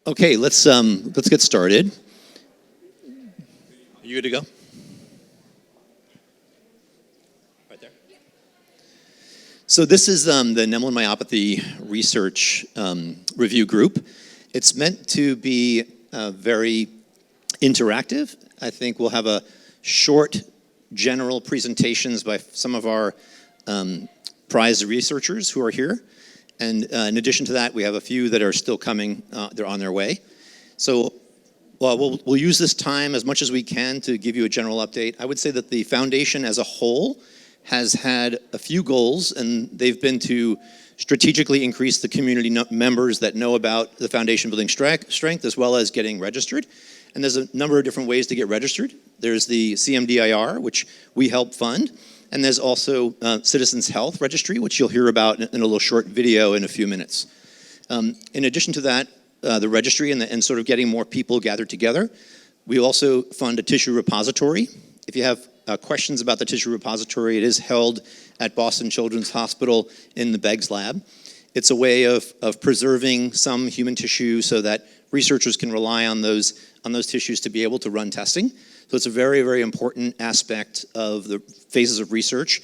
Okay, let's get started. Are you good to go? Right there. So this is the Nemaline Myopathy Research Review Group. It's meant to be very interactive. I think we'll have a short general presentations by some of our prized researchers who are here. And in addition to that, we have a few that are still coming. They're on their way. So we'll use this time as much as we can to give you a general update. I would say that the foundation as a whole has had a few goals, and they've been to strategically increase the community members that know about the foundation building strength, as well as getting registered. And there's a number of different ways to get registered. There's the CMDIR, which we help fund. And there's also Citizens Health Registry, which you'll hear about in a little short video in a few minutes. In addition to that, the registry and sort of getting more people gathered together, we also fund a tissue repository. If you have questions about the tissue repository, it is held at Boston Children's Hospital in the Beggs lab. It's a way of preserving some human tissue so that researchers can rely on those tissues to be able to run testing. So it's a very, very important aspect of the phases of research,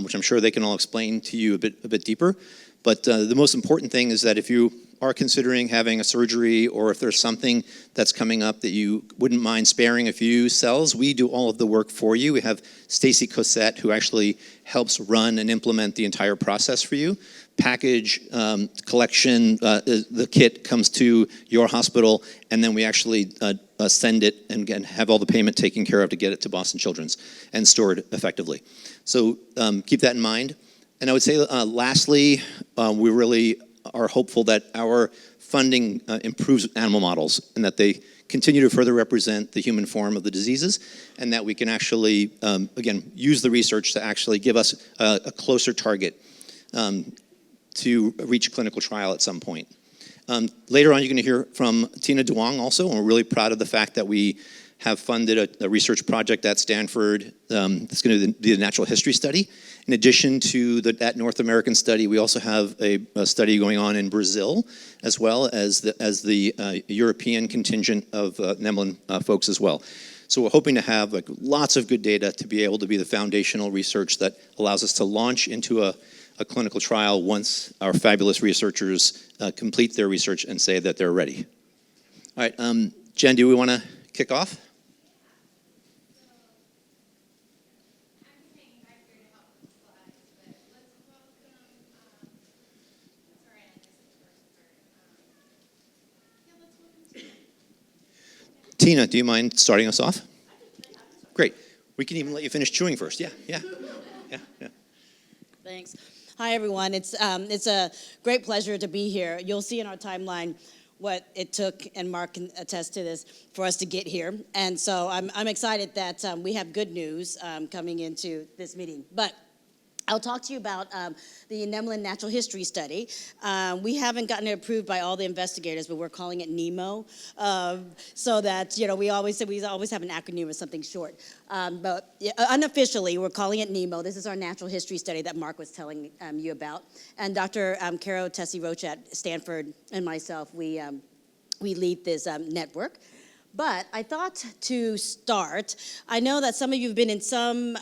which I'm sure they can all explain to you a bit deeper. But the most important thing is that if you are considering having a surgery, or if there's something that's coming up that you wouldn't mind sparing a few cells, we do all of the work for you. We have 𝗧𝗫 Cosette, who actually helps run and implement the entire process for you. Package, collection, the kit comes to your hospital, and then we actually send it and have all the payment taken care of to get it to Boston Children's and stored effectively. So keep that in mind. And I would say lastly, we really are hopeful that our funding improves animal models, and that they continue to further represent the human form of the diseases, and that we can actually, again, use the research to actually give us a closer target to reach a clinical trial at some point. Later on, you're going to hear from Tina Duong also, and we're really proud of the fact that we have funded a research project at Stanford that's going to be a natural history study. In addition to that North American study, we also have a study going on in Brazil, as well as the European contingent of Nemaline folks as well. So we're hoping to have lots of good data to be able to be the foundational research that allows us to launch into a clinical trial once our fabulous researchers complete their research and say that they're ready. All right, Jen, do we want to kick off? Tina, do you mind starting us off? Great. We can even let you finish chewing first. Yeah. Thanks. Hi, everyone. It's a great pleasure to be here. You'll see in our timeline what it took, and Mark can attest to this, for us to get here. And so I'm excited that we have good news coming into this meeting. But I'll talk to you about the Nemaline Natural History Study. We haven't gotten it approved by all the investigators, but we're calling it NEMO, so that, we always have an acronym or something short. But unofficially, we're calling it NEMO. This is our natural history study that Mark was telling you about. And Dr. 𝗏𝗏 at Stanford and myself, we lead this network. But I thought to start, I know that some of you have been in some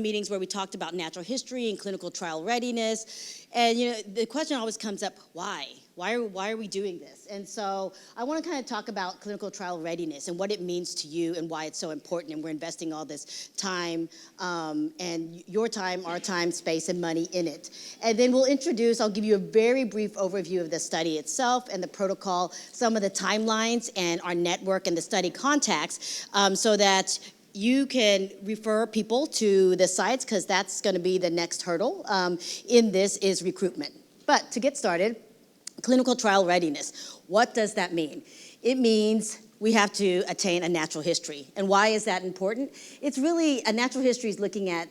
meetings where we talked about natural history and clinical trial readiness. And the question always comes up, why? Why are we doing this? And so I want to kind of talk about clinical trial readiness and what it means to you and why it's so important. And we're investing all this time and your time, our time, space, and money in it. And then I'll give you a very brief overview of the study itself and the protocol, some of the timelines and our network and the study contacts, so that you can refer people to the sites, because that's going to be the next hurdle in this is recruitment. But to get started, clinical trial readiness. What does that mean? It means we have to attain a natural history. And why is that important? It's really, a natural history is looking at,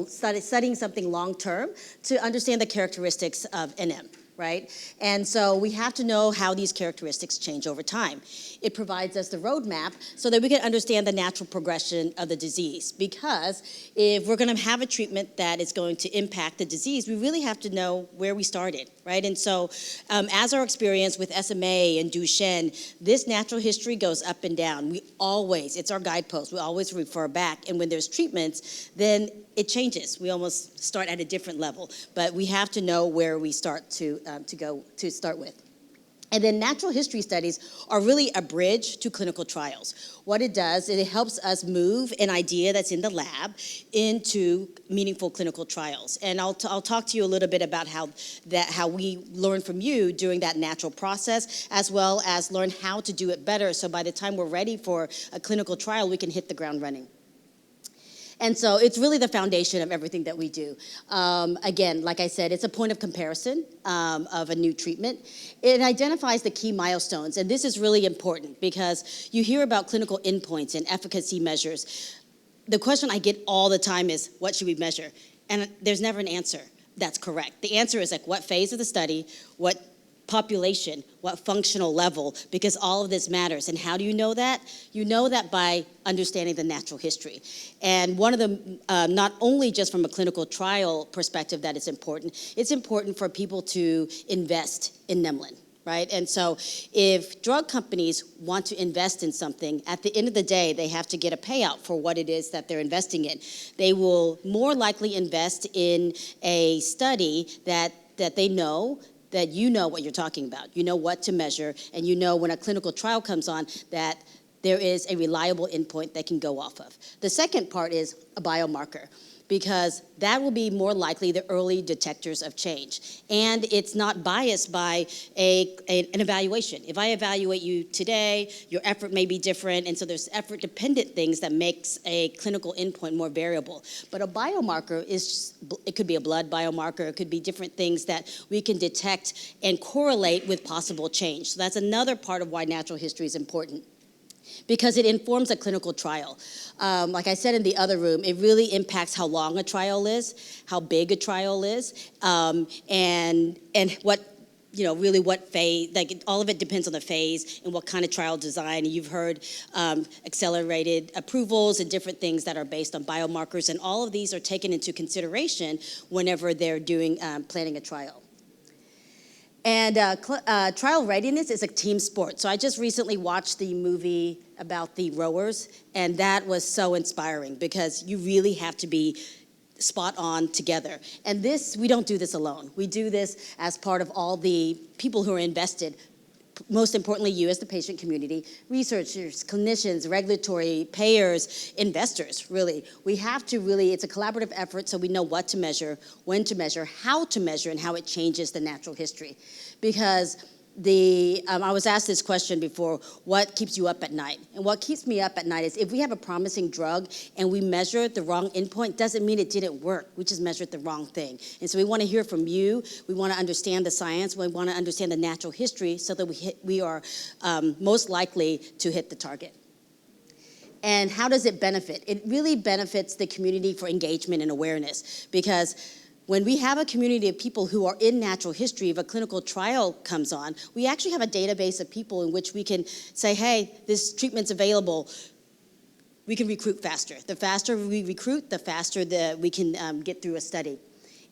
studying something long-term to understand the characteristics of NM. right? And so we have to know how these characteristics change over time. It provides us the roadmap so that we can understand the natural progression of the disease. Because if we're going to have a treatment that is going to impact the disease, we really have to know where we started, right? And so as our experience with SMA and Duchenne, this natural history goes up and down. It's our guidepost. We always refer back. And when there's treatments, then it changes. We almost start at a different level. But we have to know where we start to start with. And then natural history studies are really a bridge to clinical trials. What it does is it helps us move an idea that's in the lab into meaningful clinical trials. And I'll talk to you a little bit about how we learn from you during that natural process, as well as learn how to do it better, so by the time we're ready for a clinical trial, we can hit the ground running. And so it's really the foundation of everything that we do. Again, like I said, it's a point of comparison of a new treatment. It identifies the key milestones, and this is really important because you hear about clinical endpoints and efficacy measures. The question I get all the time is, what should we measure? And there's never an answer that's correct. The answer is like, what phase of the study, what population, what functional level, because all of this matters. And how do you know that? You know that by understanding the natural history. And one of the, not only just from a clinical trial perspective that it's important for people to invest in Nemaline, right? And so if drug companies want to invest in something, at the end of the day, they have to get a payout for what it is that they're investing in. They will more likely invest in a study that they know, that you know what you're talking about. You know what to measure, and you know when a clinical trial comes on that there is a reliable endpoint they can go off of. The second part is a biomarker, because that will be more likely the early detectors of change. And it's not biased by an evaluation. If I evaluate you today, your effort may be different, and so there's effort-dependent things that makes a clinical endpoint more variable. But a biomarker it could be a blood biomarker, it could be different things that we can detect and correlate with possible change. So that's another part of why natural history is important, because it informs a clinical trial. Like I said in the other room, it really impacts how long a trial is, how big a trial is, and what, really what phase, like all of it depends on the phase and what kind of trial design. You've heard accelerated approvals and different things that are based on biomarkers, and all of these are taken into consideration whenever they're doing planning a trial. And trial readiness is a team sport. So I just recently watched the movie about the rowers, and that was so inspiring because you really have to be spot on together. And we don't do this alone. We do this as part of all the people who are invested. Most importantly, you as the patient community, researchers, clinicians, regulatory, payers, investors, really. We have to it's a collaborative effort so we know what to measure, when to measure, how to measure, and how it changes the natural history. Because I was asked this question before, what keeps you up at night? And what keeps me up at night is if we have a promising drug and we measure the wrong endpoint, doesn't mean it didn't work. We just measured the wrong thing. And so we want to hear from you. We want to understand the science. We want to understand the natural history so that we are most likely to hit the target. And how does it benefit? It really benefits the community for engagement and awareness, because when we have a community of people who are in natural history, if a clinical trial comes on, we actually have a database of people in which we can say, hey, this treatment's available. We can recruit faster. The faster we recruit, the faster we can get through a study.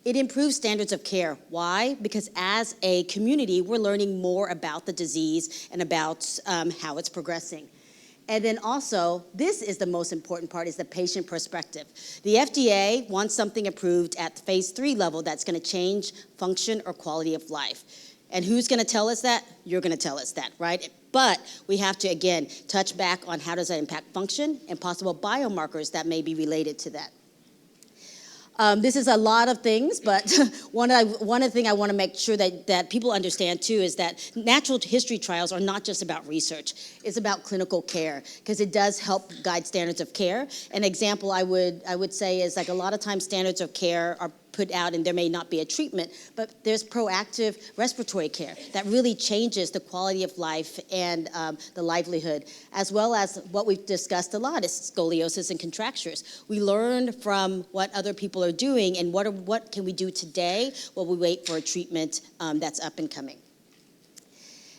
It improves standards of care. Why? Because as a community, we're learning more about the disease and about how it's progressing. And then also, this is the most important part, is the patient perspective. The FDA wants something approved at the phase 3 level that's going to change function or quality of life. And who's going to tell us that? You're going to tell us that, right? But we have to, again, touch back on how does that impact function and possible biomarkers that may be related to that. This is a lot of things, but one thing I want to make sure that people understand too is that natural history trials are not just about research. It's about clinical care, because it does help guide standards of care. An example I would say is, like, a lot of times standards of care are put out and there may not be a treatment, but there's proactive respiratory care that really changes the quality of life and the livelihood, as well as what we've discussed a lot is scoliosis and contractures. We learn from what other people are doing and what can we do today while we wait for a treatment that's up and coming.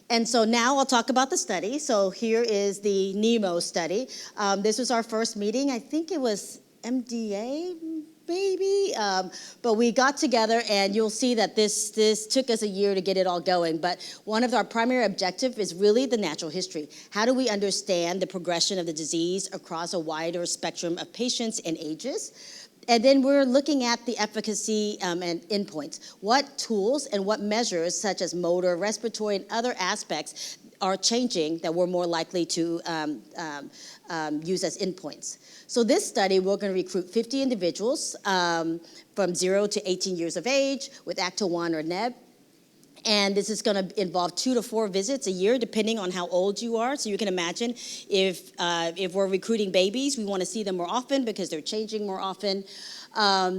And so now I'll talk about the study. So here is the NEMO study. This was our first meeting. I think it was MDA, maybe, but we got together, and you'll see that this took us a year to get it all going. But one of our primary objectives is really the natural history. How do we understand the progression of the disease across a wider spectrum of patients and ages? And then we're looking at the efficacy and endpoints. What tools and what measures, such as motor, respiratory, and other aspects, are changing that we're more likely to use as endpoints. So this study, we're going to recruit 50 individuals from 0 to 18 years of age with ACT1 or NEB. And this is going to involve 2 to 4 visits a year, depending on how old you are. So you can imagine if we're recruiting babies, we want to see them more often because they're changing more often.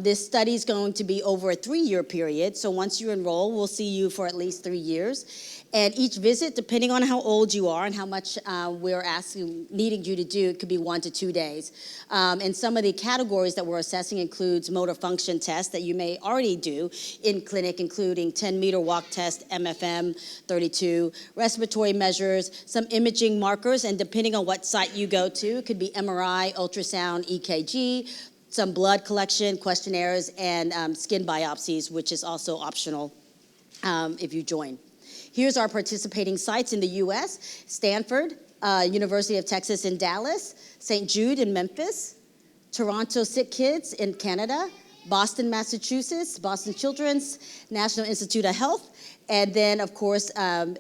This study is going to be over a 3-year period. So once you enroll, we'll see you for at least 3 years. And each visit, depending on how old you are and how much we're needing you to do, it could be 1 to 2 days. And some of the categories that we're assessing includes motor function tests that you may already do in clinic, including 10-meter walk test, MFM 32, respiratory measures, some imaging markers, and depending on what site you go to, it could be MRI, ultrasound, EKG, some blood collection, questionnaires, and skin biopsies, which is also optional if you join. Here's our participating sites in the U.S., Stanford, University of Texas in Dallas, St. Jude in Memphis, Toronto Sick Kids in Canada, Boston, Massachusetts, Boston Children's, National Institute of Health, and then, of course,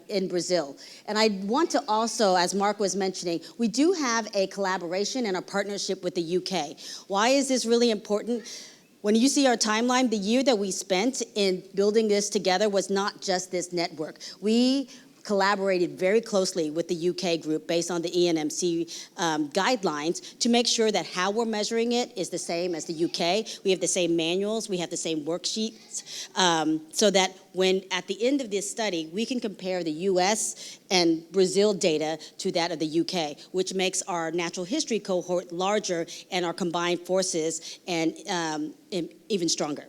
in Brazil. And I want to also, as Mark was mentioning, we do have a collaboration and a partnership with the UK. Why is this really important? When you see our timeline, the year that we spent in building this together was not just this network. We collaborated very closely with the UK group based on the ENMC guidelines to make sure that how we're measuring it is the same as the UK. We have the same manuals, we have the same worksheets, so that when at the end of this study, we can compare the US and Brazil data to that of the UK, which makes our natural history cohort larger and our combined forces and even stronger.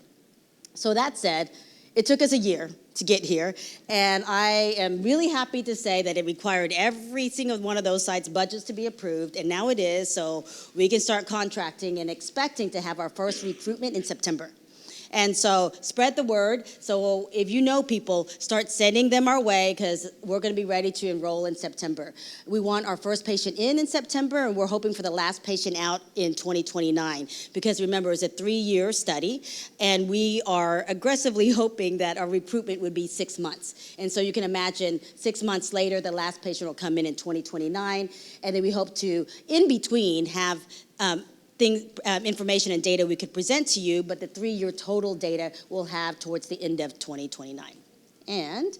So that said, it took us a year to get here, and I am really happy to say that it required every single one of those sites' budgets to be approved, and now it is, so we can start contracting and expecting to have our first recruitment in September. And so spread the word. So if you know people, start sending them our way because we're going to be ready to enroll in September. We want our first patient in September, and we're hoping for the last patient out in 2029. Because remember, it's a 3-year study, and we are aggressively hoping that our recruitment would be 6 months. And so you can imagine 6 months later, the last patient will come in 2029, and then we hope to, in between, have information and data we could present to you, but the 3-year total data we'll have towards the end of 2029. And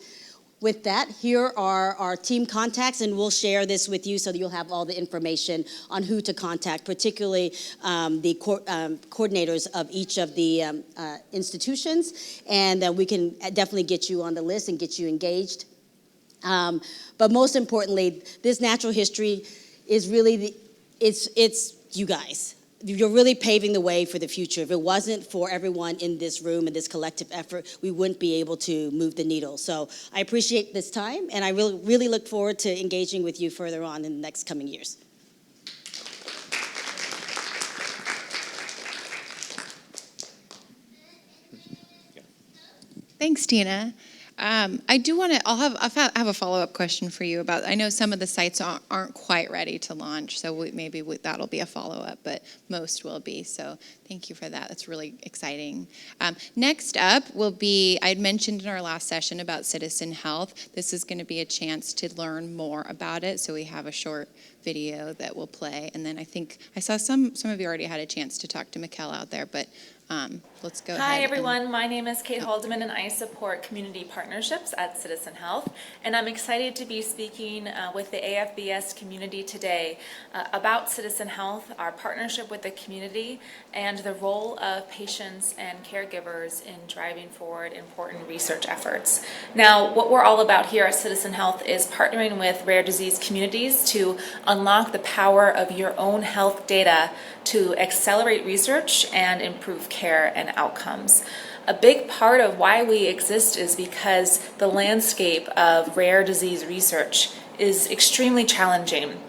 with that, here are our team contacts, and we'll share this with you so that you'll have all the information on who to contact, particularly the coordinators of each of the institutions, and we can definitely get you on the list and get you engaged. But most importantly, this natural history is really, it's you guys. You're really paving the way for the future. If it wasn't for everyone in this room and this collective effort, we wouldn't be able to move the needle. So I appreciate this time, and I really look forward to engaging with you further on in the next coming years. Thanks, Tina. I do want to, I have a follow-up question for you about, I know some of the sites aren't quite ready to launch, so maybe that'll be a follow-up, but most will be, so thank you for that. That's really exciting. Next up will be, I'd mentioned in our last session about citizen health. This is going to be a chance to learn more about it, so we have a short video that will play. And then I think I saw some of you already had a chance to talk to Mikkel out there, but let's go ahead. Hi everyone, my name is Kate Haldeman and I support community partnerships at Citizen Health, and I'm excited to be speaking with the AFBS community today about Citizen Health, our partnership with the community, and the role of patients and caregivers in driving forward important research efforts. Now, what we're all about here at Citizen Health is partnering with rare disease communities to unlock the power of your own health data to accelerate research and improve care and outcomes. A big part of why we exist is because the landscape of rare disease research is extremely challenging.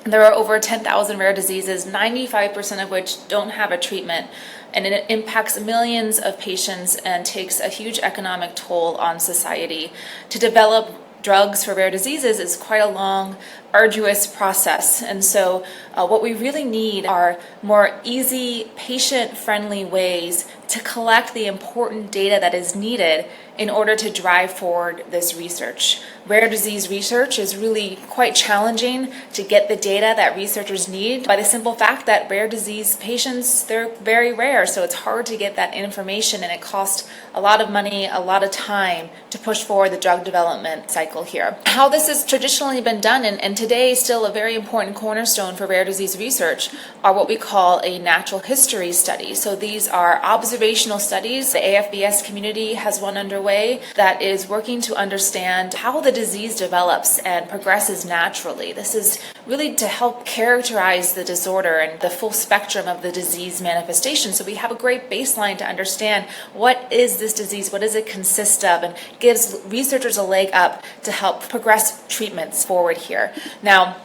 There are over 10,000 rare diseases, 95% of which don't have a treatment, and it impacts millions of patients and takes a huge economic toll on society. To develop drugs for rare diseases is quite a long, arduous process, and so what we really need are more easy, patient-friendly ways to collect the important data that is needed in order to drive forward this research. Rare disease research is really quite challenging to get the data that researchers need by the simple fact that rare disease patients, they're very rare, so it's hard to get that information, and it costs a lot of money, a lot of time to push forward the drug development cycle here. How this has traditionally been done, and today still a very important cornerstone for rare disease research, are what we call a natural history study. So these are observational studies. The AFBS community has one underway that is working to understand how the disease develops and progresses naturally. This is really to help characterize the disorder and the full spectrum of the disease manifestation, so we have a great baseline to understand what is this disease, what does it consist of, and gives researchers a leg up to help progress treatments forward here. Now,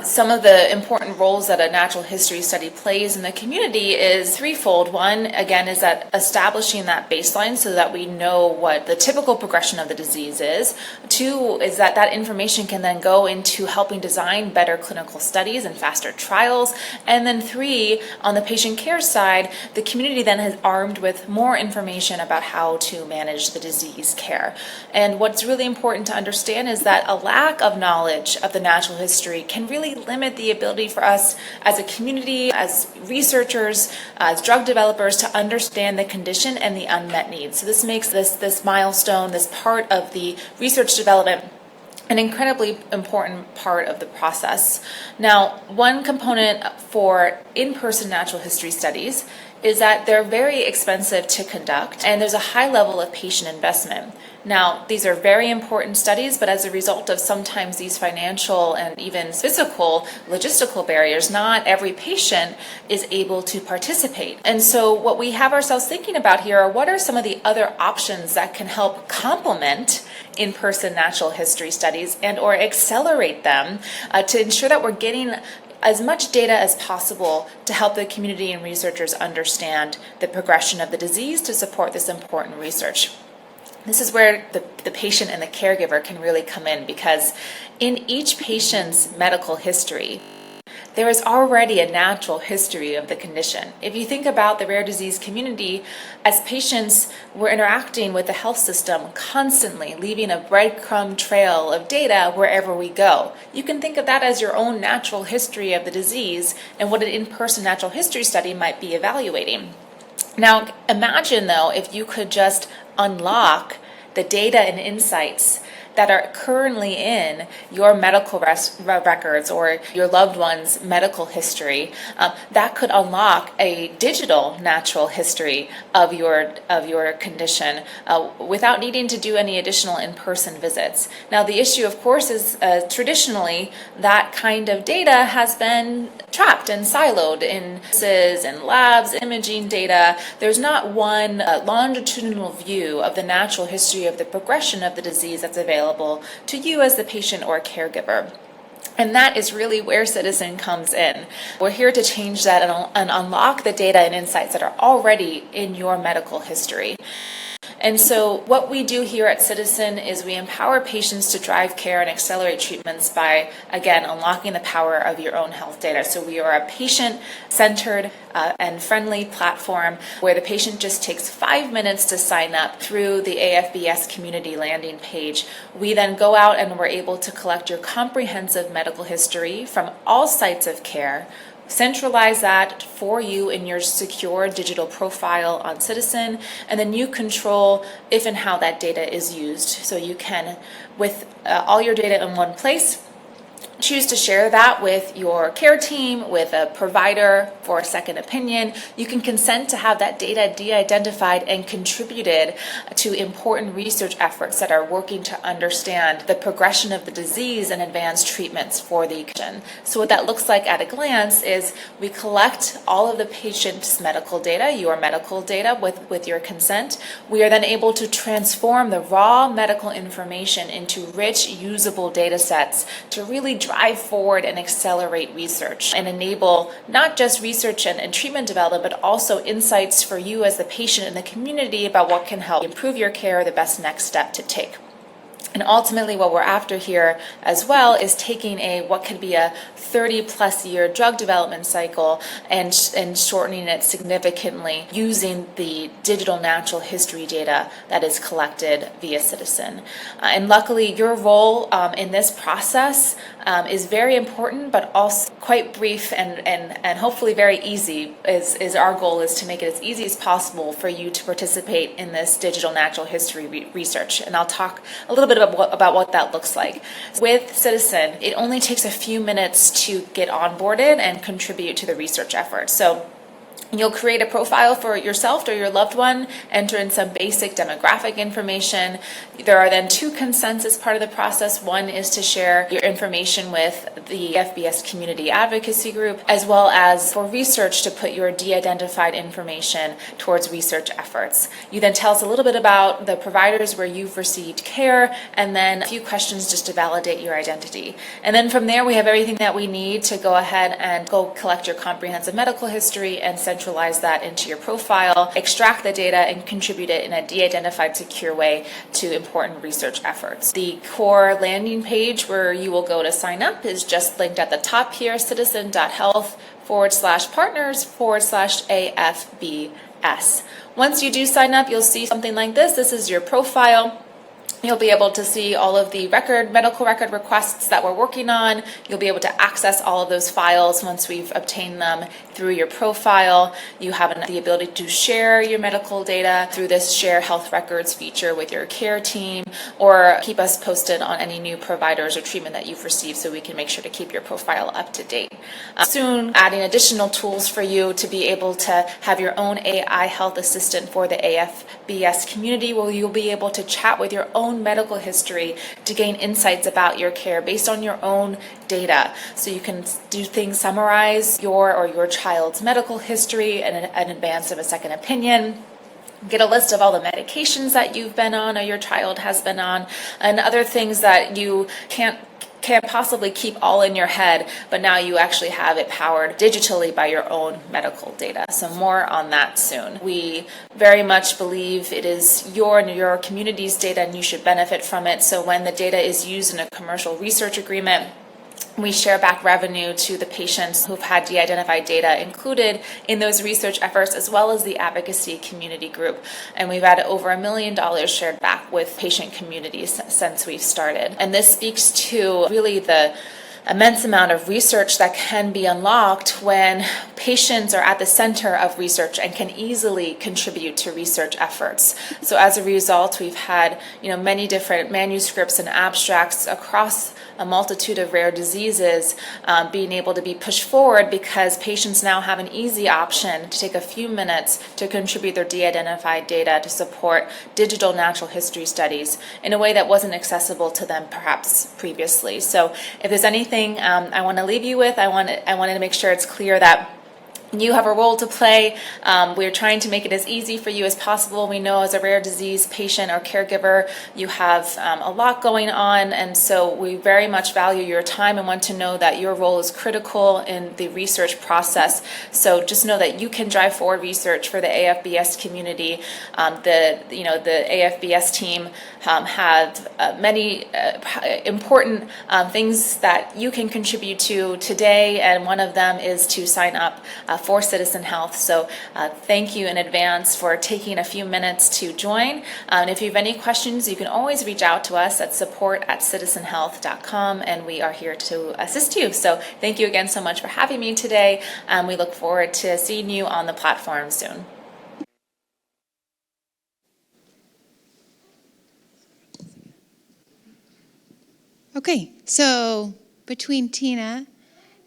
some of the important roles that a natural history study plays in the community is threefold. One, again, is that establishing that baseline so that we know what the typical progression of the disease is. Two, is that that information can then go into helping design better clinical studies and faster trials. And then three, on the patient care side, the community then is armed with more information about how to manage the disease care. And what's really important to understand is that a lack of knowledge of the natural history can really limit the ability for us as a community, as researchers, as drug developers to understand the condition and the unmet needs. So this makes this milestone, this part of the research development, an incredibly important part of the process. Now, one component for in-person natural history studies is that they're very expensive to conduct, and there's a high level of patient investment. Now, these are very important studies, but as a result of sometimes these financial and even physical logistical barriers, not every patient is able to participate. And so what we have ourselves thinking about here are what are some of the other options that can help complement in-person natural history studies and or accelerate them to ensure that we're getting as much data as possible to help the community and researchers understand the progression of the disease to support this important research. This is where the patient and the caregiver can really come in, because in each patient's medical history, there is already a natural history of the condition. If you think about the rare disease community, as patients, we're interacting with the health system constantly, leaving a breadcrumb trail of data wherever we go. You can think of that as your own natural history of the disease and what an in-person natural history study might be evaluating. Now, imagine though, if you could just unlock the data and insights that are currently in your medical records or your loved one's medical history, that could unlock a digital natural history of your condition without needing to do any additional in-person visits. Now, the issue, of course, is traditionally that kind of data has been trapped and siloed in labs, imaging data. There's not one longitudinal view of the natural history of the progression of the disease that's available to you as the patient or caregiver. And that is really where Citizen comes in. We're here to change that and unlock the data and insights that are already in your medical history. And so what we do here at Citizen is we empower patients to drive care and accelerate treatments by, again, unlocking the power of your own health data. So we are a patient-centered and friendly platform where the patient just takes 5 minutes to sign up through the AFBS community landing page. We then go out and we're able to collect your comprehensive medical history from all sites of care, centralize that for you in your secure digital profile on Citizen, and then you control if and how that data is used. So you can, with all your data in one place, choose to share that with your care team, with a provider for a second opinion. You can consent to have that data de-identified and contributed to important research efforts that are working to understand the progression of the disease and advance treatments for the condition. So what that looks like at a glance is we collect all of the patient's medical data, your medical data with your consent. We are then able to transform the raw medical information into rich, usable data sets to really drive forward and accelerate research and enable not just research and treatment development, but also insights for you as the patient and the community about what can help improve your care, the best next step to take. And ultimately what we're after here as well is taking what could be a 30-plus year drug development cycle and shortening it significantly using the digital natural history data that is collected via Citizen. And luckily your role in this process is very important, but also quite brief and hopefully very easy. Is our goal is to make it as easy as possible for you to participate in this digital natural history research. And I'll talk a little bit about what that looks like. With Citizen, it only takes a few minutes to get onboarded and contribute to the research effort. So you'll create a profile for yourself or your loved one, enter in some basic demographic information. There are then 2 consents as part of the process. One is to share your information with the FBS community advocacy group, as well as for research to put your de-identified information towards research efforts. You then tell us a little bit about the providers where you've received care, and then a few questions just to validate your identity. And then from there, we have everything that we need to go ahead and go collect your comprehensive medical history and centralize that into your profile, extract the data, and contribute it in a de-identified, secure way to important research efforts. The core landing page where you will go to sign up is just linked at the top here, citizen.health/partners/AFBS. Once you do sign up, you'll see something like this. This is your profile. You'll be able to see all of the medical record requests that we're working on. You'll be able to access all of those files once we've obtained them through your profile. You have the ability to share your medical data through this Share Health Records feature with your care team, or keep us posted on any new providers or treatment that you've received so we can make sure to keep your profile up to date. Soon, adding additional tools for you to be able to have your own AI health assistant for the AFBS community, where you'll be able to chat with your own medical history to gain insights about your care based on your own data. So you can do things, summarize your child's medical history in advance of a second opinion, get a list of all the medications that you've been on or your child has been on, and other things that you can't possibly keep all in your head, but now you actually have it powered digitally by your own medical data. So more on that soon. We very much believe it is your community's data and you should benefit from it. So when the data is used in a commercial research agreement, we share back revenue to the patients who've had de-identified data included in those research efforts, as well as the advocacy community group. And we've had over $1 million shared back with patient communities since we've started. And this speaks to really the immense amount of research that can be unlocked when patients are at the center of research and can easily contribute to research efforts. So as a result, we've had many different manuscripts and abstracts across a multitude of rare diseases being able to be pushed forward because patients now have an easy option to take a few minutes to contribute their de-identified data to support digital natural history studies in a way that wasn't accessible to them perhaps previously. So if there's anything I want to leave you with, I wanted to make sure it's clear that You have a role to play. We're trying to make it as easy for you as possible. We know as a rare disease patient or caregiver, you have a lot going on, and so we very much value your time and want to know that your role is critical in the research process. So just know that you can drive forward research for the AFBS community. The AFBS team have many important things that you can contribute to today, and one of them is to sign up for Citizen Health. So thank you in advance for taking a few minutes to join. And if you have any questions, you can always reach out to us at support@citizenhealth.com, and we are here to assist you. So thank you again so much for having me today, and we look forward to seeing you on the platform soon. Okay, so between Tina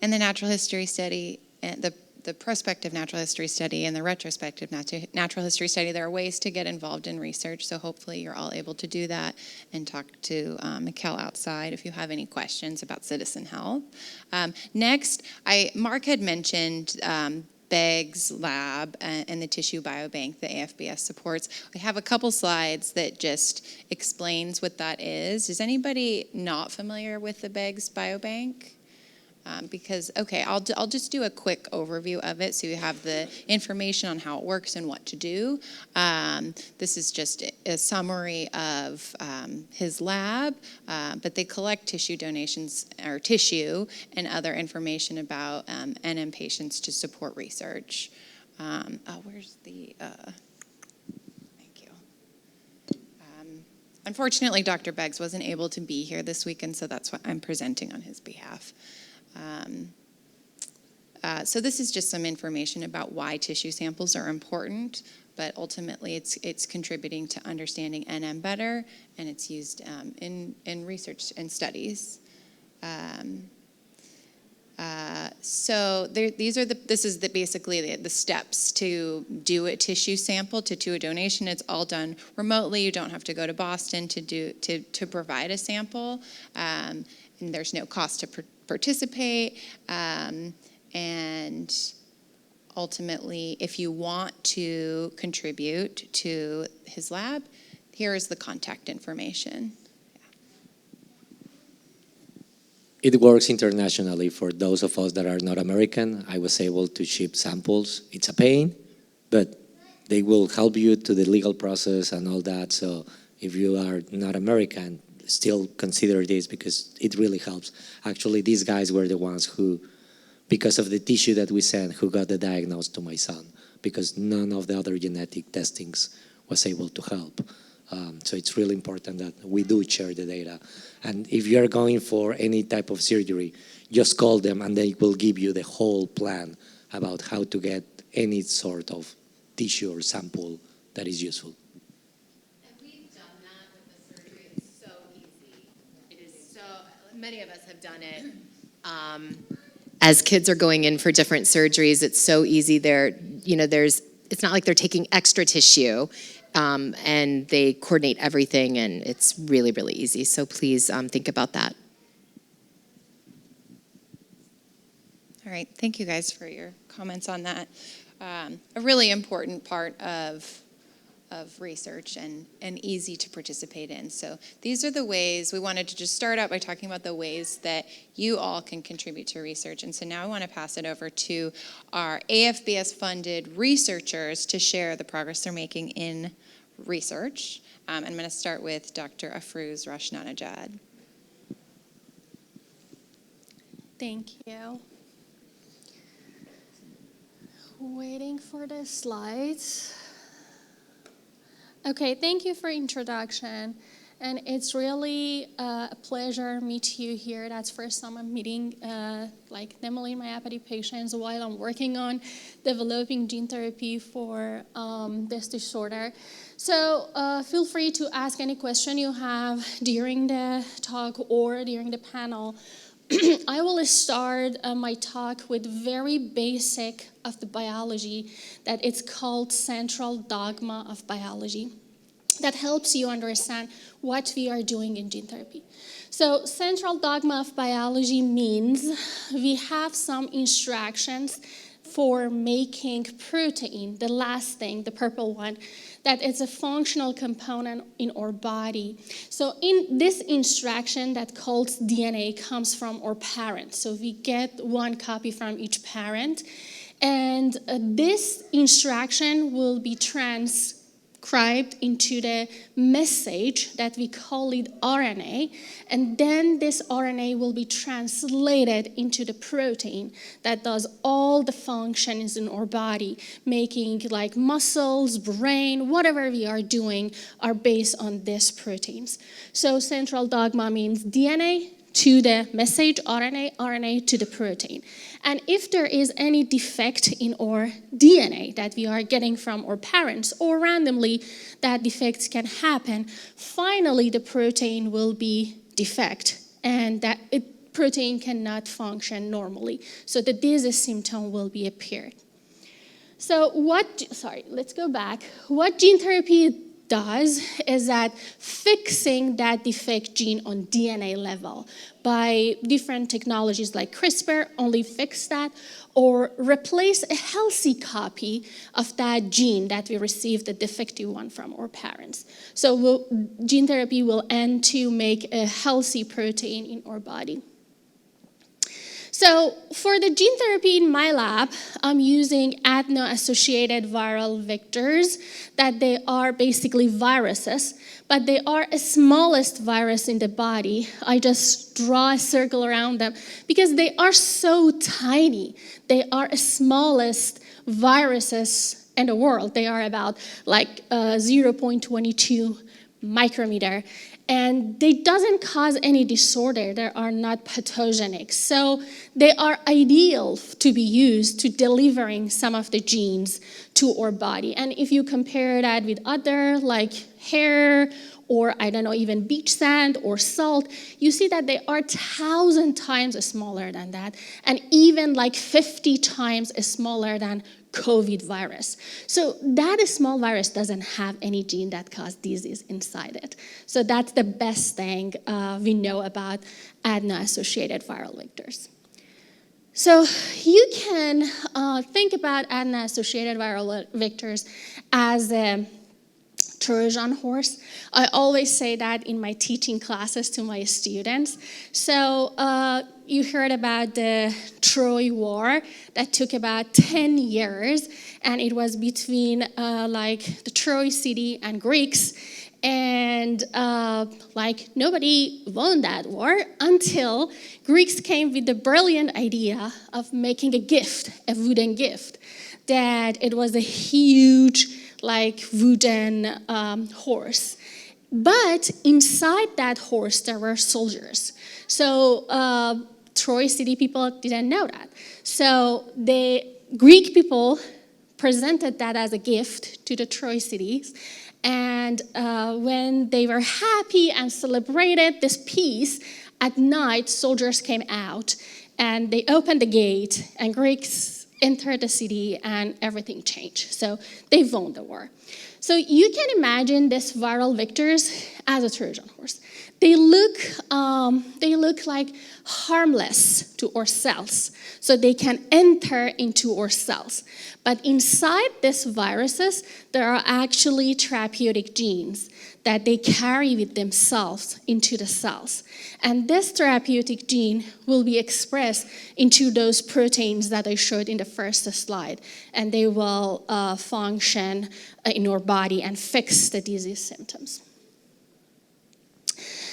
and the natural history study, and the prospective natural history study and the retrospective natural history study, there are ways to get involved in research, so hopefully you're all able to do that and talk to Mikkel outside if you have any questions about Citizen Health. Next, Marc had mentioned 𝗏𝗏𝗃𝗃's lab and the tissue biobank that AFBS supports. We have a couple slides that just explains what that is. Is anybody not familiar with the 𝗏𝗃's biobank? I'll just do a quick overview of it so you have the information on how it works and what to do. This is just a summary of his lab, but they collect tissue donations or tissue and other information about NM patients to support research. Where's the, thank you. Unfortunately, Dr. Beggs wasn't able to be here this week, and so that's why I'm presenting on his behalf. So this is just some information about why tissue samples are important, but ultimately it's contributing to understanding NM better, and it's used in research and studies. This is basically the steps to do a tissue sample, to do a donation. It's all done remotely. You don't have to go to Boston to provide a sample, and there's no cost to participate, and ultimately, if you want to contribute to his lab, here is the contact information. It works internationally for those of us that are not American. I was able to ship samples. It's a pain, but they will help you to the legal process and all that. So if you are not American, still consider this because it really helps. Actually, these guys were the ones who, because of the tissue that we sent, who got the diagnosis to my son, because none of the other genetic testings was able to help. So it's really important that we do share the data. And if you're going for any type of surgery, just call them and they will give you the whole plan about how to get any sort of tissue or sample that is useful. Many of us have done it. As kids are going in for different surgeries, it's so easy. It's not like they're taking extra tissue, and they coordinate everything, and it's really, really easy. So please think about that. All right, thank you guys for your comments on that. A really important part of research and easy to participate in. So these are the ways. We wanted to just start out by talking about the ways that you all can contribute to research. And so now I want to pass it over to our AFBS-funded researchers to share the progress they're making in research. I'm going to start with Dr. 𝗏𝗏𝗃𝗃. Thank you. Waiting for the slides. Okay, thank you for introduction. And it's really a pleasure to meet you here. That's first time I'm meeting Nemaline Myopathy patients while I'm working on developing gene therapy for this disorder. So feel free to ask any question you have during the talk or during the panel. I will start my talk with very basic of the biology that it's called central dogma of biology. That helps you understand what we are doing in gene therapy. So central dogma of biology means we have some instructions for making protein, the last thing, the purple one, that it's a functional component in our body. So in this instruction that calls DNA comes from our parents. So we get one copy from each parent. And this instruction will be transcribed into the message that we call it RNA, and then this RNA will be translated into the protein that does all the functions in our body, making like muscles, brain, whatever we are doing are based on these proteins. So central dogma means DNA to the message, RNA, RNA to the protein. And if there is any defect in our DNA that we are getting from our parents, or randomly that defects can happen, finally the protein will be defect, and that protein cannot function normally. So the disease symptom will be appeared. So let's go back. What gene therapy does is that fixing that defect gene on DNA level by different technologies like CRISPR only fix that, or replace a healthy copy of that gene that we received, the defective one from our parents. So gene therapy will end to make a healthy protein in our body. So for the gene therapy in my lab, I'm using adeno-associated viral vectors, that they are basically viruses, but they are the smallest virus in the body. I just draw a circle around them because they are so tiny. They are the smallest viruses in the world. They are about like 0.22 micrometer. And they doesn't cause any disorder. They are not pathogenic. So they are ideal to be used to delivering some of the genes to our body. And if you compare that with other like hair or I don't know, even beach sand or salt, you see that they are 1,000 times smaller than that, and even like 50 times smaller than COVID virus. So that small virus doesn't have any gene that causes disease inside it. So that's the best thing we know about adeno-associated viral vectors. So you can think about adeno-associated viral vectors as a Trojan horse. I always say that in my teaching classes to my students. So you heard about the Troy War that took about 10 years, and it was between like the Troy city and Greeks, and like nobody won that war until Greeks came with the brilliant idea of making a gift, a wooden gift, that it was a huge like wooden horse. But inside that horse, there were soldiers. So Troy city people didn't know that. So the Greek people presented that as a gift to the Troy cities. And when they were happy and celebrated this peace, at night, soldiers came out and they opened the gate, and Greeks entered the city and everything changed. So they won the war. So you can imagine these viral vectors as a Trojan horse. They look like harmless to our cells, so they can enter into our cells. But inside these viruses, there are actually therapeutic genes that they carry with themselves into the cells. And this therapeutic gene will be expressed into those proteins that I showed in the first slide, and they will function in our body and fix the disease symptoms.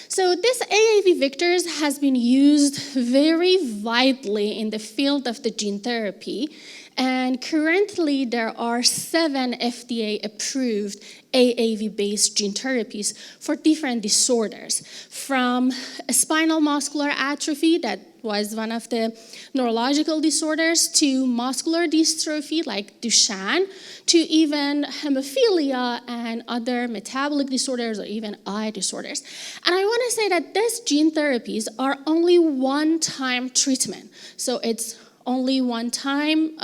So this AAV vectors has been used very widely in the field of the gene therapy, and currently there are 7 FDA-approved AAV-based gene therapies for different disorders, from spinal muscular atrophy, that was one of the neurological disorders, to muscular dystrophy like Duchenne, to even hemophilia and other metabolic disorders or even eye disorders. And I want to say that these gene therapies are only one-time treatment. So it's only one time,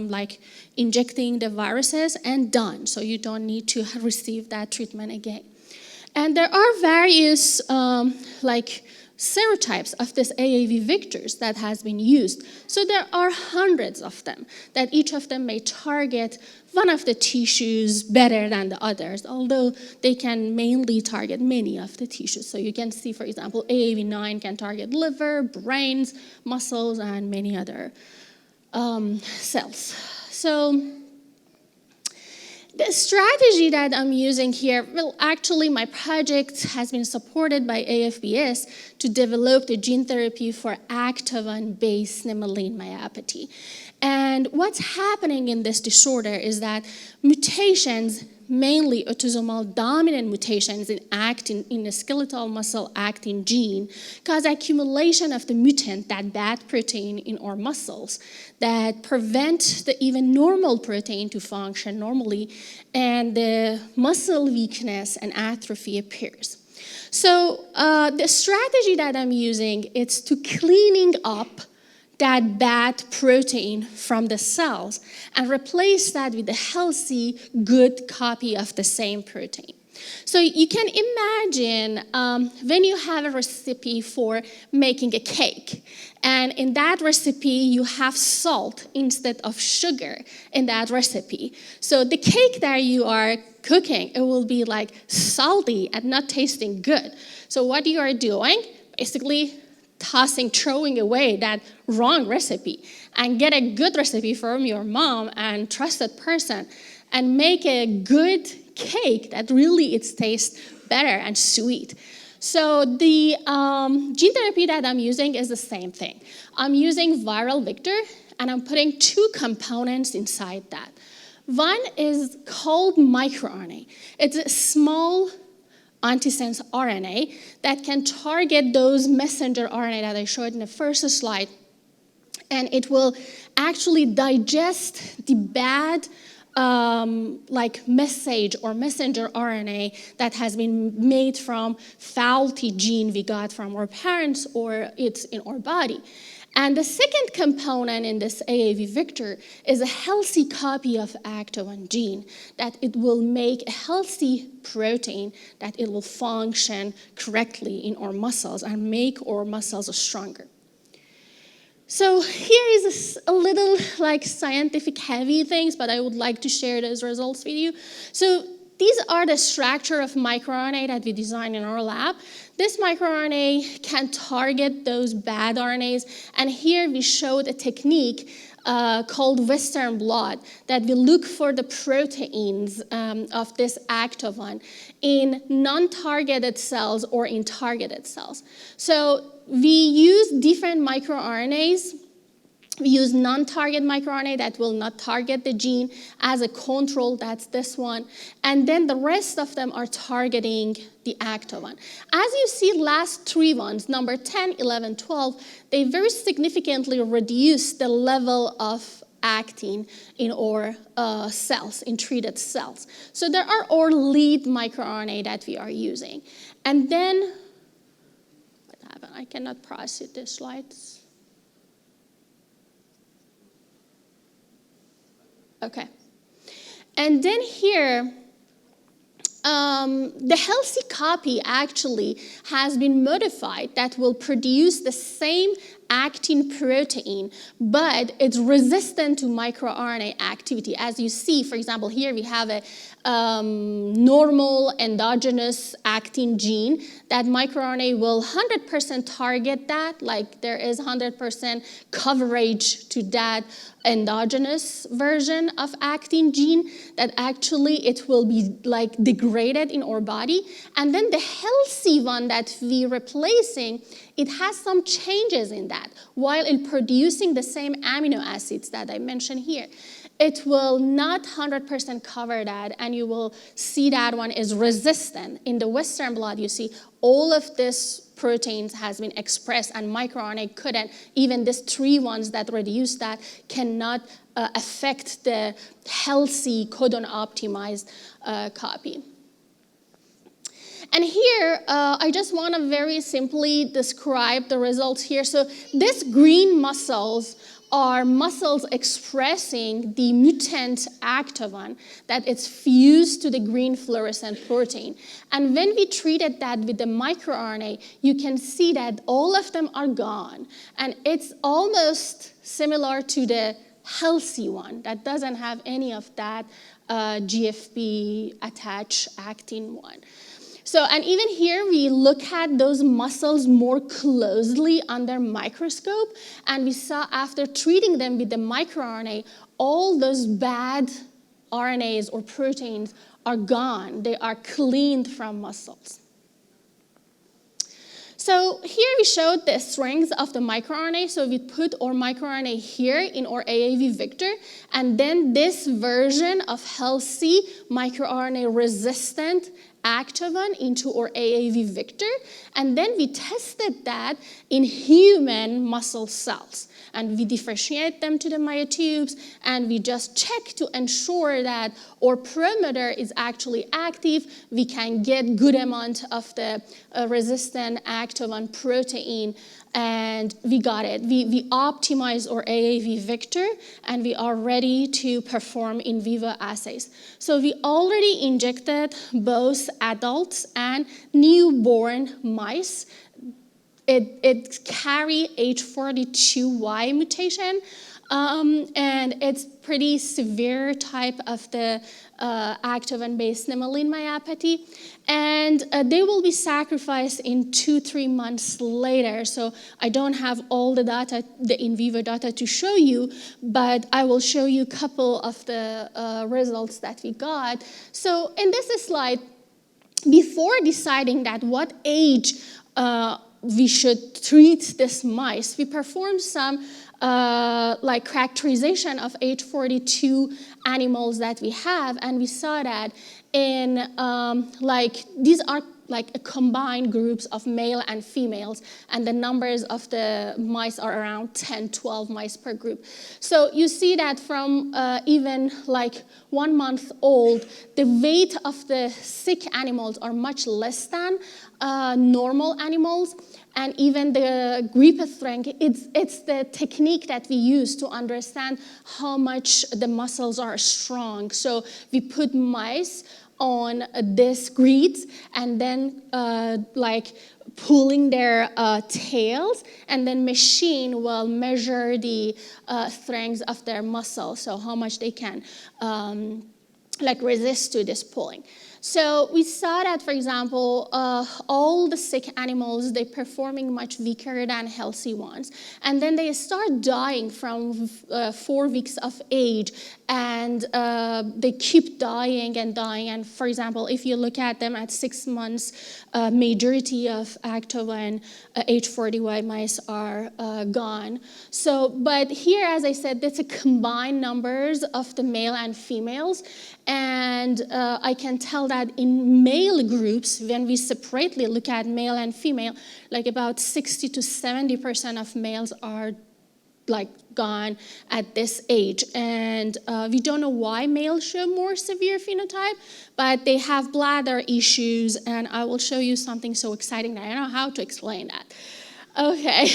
like injecting the viruses and done. So you don't need to receive that treatment again. And there are various like serotypes of this AAV vectors that has been used. So there are hundreds of them, that each of them may target one of the tissues better than the others, although they can mainly target many of the tissues. So you can see, for example, AAV9 can target liver, brains, muscles, and many other cells. So the strategy that I'm using here, well, actually my project has been supported by AFBS to develop the gene therapy for 𝗥𝗲𝗏-based Nemaline myopathy. And what's happening in this disorder is that mutations, mainly autosomal dominant mutations in actin, in the skeletal muscle actin gene, cause accumulation of the mutant, that protein in our muscles, that prevent the even normal protein to function normally, and the muscle weakness and atrophy appears. So the strategy that I'm using is to cleaning up that bad protein from the cells and replace that with a healthy, good copy of the same protein. So you can imagine when you have a recipe for making a cake, and in that recipe you have salt instead of sugar in that recipe. So the cake that you are cooking, it will be like salty and not tasting good. So what you are doing, basically throwing away that wrong recipe and get a good recipe from your mom and trusted person and make a good cake that really it tastes better and sweet. So the gene therapy that I'm using is the same thing. I'm using viral vector and I'm putting two components inside that. One is called microRNA. It's a small antisense RNA that can target those messenger RNA that I showed in the first slide, and it will actually digest the bad message or messenger RNA that has been made from faulty gene we got from our parents or it's in our body. And the second component in this AAV vector is a healthy copy of 𝗥𝗲𝗏 gene, that it will make a healthy protein that it will function correctly in our muscles and make our muscles stronger. So here is a little scientific heavy things, but I would like to share those results with you. So these are the structure of microRNA that we designed in our lab. This microRNA can target those bad RNAs, and here we showed a technique called Western blot that will look for the proteins of this 𝗥𝗲𝗏 in non-targeted cells or in targeted cells. So we use different microRNAs. We use non-target microRNA that will not target the gene as a control, that's this one. And then the rest of them are targeting the 𝗥𝗲𝗏. As you see, last three ones, number 10, 11, 12, they very significantly reduce the level of actin in our cells, in treated cells. So there are our lead microRNA that we are using. And then, what happened? I cannot proceed the slides. Okay. And then here, the healthy copy actually has been modified that will produce the same actin protein, but it's resistant to microRNA activity. As you see, for example, here we have a normal endogenous actin gene. That microRNA will 100% target that, like there is 100% coverage to that endogenous version of actin gene, that actually it will be degraded in our body. And then the healthy one that we're replacing, it has some changes in that, while in producing the same amino acids that I mentioned here. It will not 100% cover that, and you will see that one is resistant. In the Western blot, you see all of this proteins has been expressed, and microRNA couldn't. Even these three ones that reduce that cannot affect the healthy codon-optimized copy. And here, I just want to very simply describe the results here. So these green muscles are muscles expressing the mutant activin that is fused to the green fluorescent protein. And when we treated that with the microRNA, you can see that all of them are gone. And it's almost similar to the healthy one that doesn't have any of that GFP attached actin one. So, and even here we look at those muscles more closely under microscope, and we saw after treating them with the microRNA, all those bad RNAs or proteins are gone. They are cleaned from muscles. So here we showed the strength of the microRNA. So we put our microRNA here in our AAV vector, and then this version of healthy microRNA resistant activin into our AAV vector, and then we tested that in human muscle cells. And we differentiate them to the myotubes, and we just check to ensure that our promoter is actually active. We can get good amount of the resistant activin protein, and we got it. We optimize our AAV vector, and we are ready to perform in vivo assays. So we already injected both adults and newborn mice. It carry H42Y mutation, and it's pretty severe type of the activin-based Nemaline myopathy, and they will be sacrificed in 2-3 months later. So I don't have all the data, the in vivo data to show you, but I will show you a couple of the results that we got. So in this slide, before deciding that what age we should treat this mice, we performed some like characterization of H42 animals that we have, and we saw that in like these are like combined groups of male and females, and the numbers of the mice are around 10-12 mice per group. So you see that from even like 1 month old, the weight of the sick animals are much less than normal animals. And even the grip strength, it's the technique that we use to understand how much the muscles are strong. So we put mice on this grids, and then like pulling their tails, and then machine will measure the strength of their muscles, so how much they can like resist to this pulling. So we saw that, for example, all the sick animals, they're performing much weaker than healthy ones. And then they start dying from 4 weeks of age, and they keep dying and dying. And for example, if you look at them at 6 months, majority of activin H40Y mice are gone. So, but here, as I said, that's a combined numbers of the male and females. And I can tell that in male groups, when we separately look at male and female, like about 60 to 70% of males are like gone at this age. And we don't know why males show more severe phenotype, but they have bladder issues, and I will show you something so exciting that I don't know how to explain that. Okay,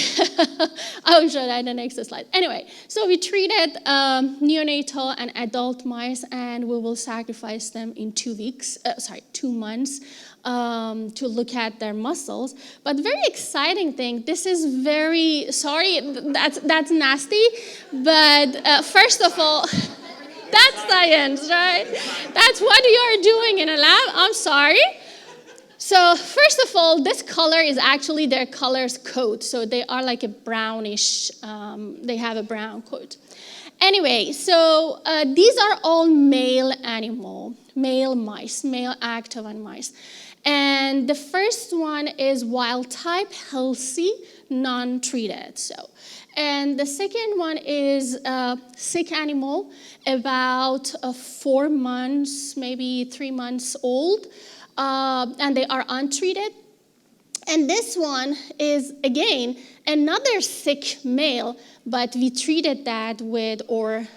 I will show that in the next slide. Anyway, so we treated neonatal and adult mice, and we will sacrifice them in 2 months to look at their muscles. But very exciting thing, this is very, sorry, that's nasty, but first of all, that's science, right? That's what you are doing in a lab, I'm sorry. So first of all, this color is actually their color's coat. So they are like a brownish, they have a brown coat. Anyway, so these are all male mice, male activin mice. And the first one is wild type, healthy, non-treated. And the second one is a sick animal, about 4 months, maybe 3 months old. And they are untreated. And this one is, again, another sick male, but we treated that with our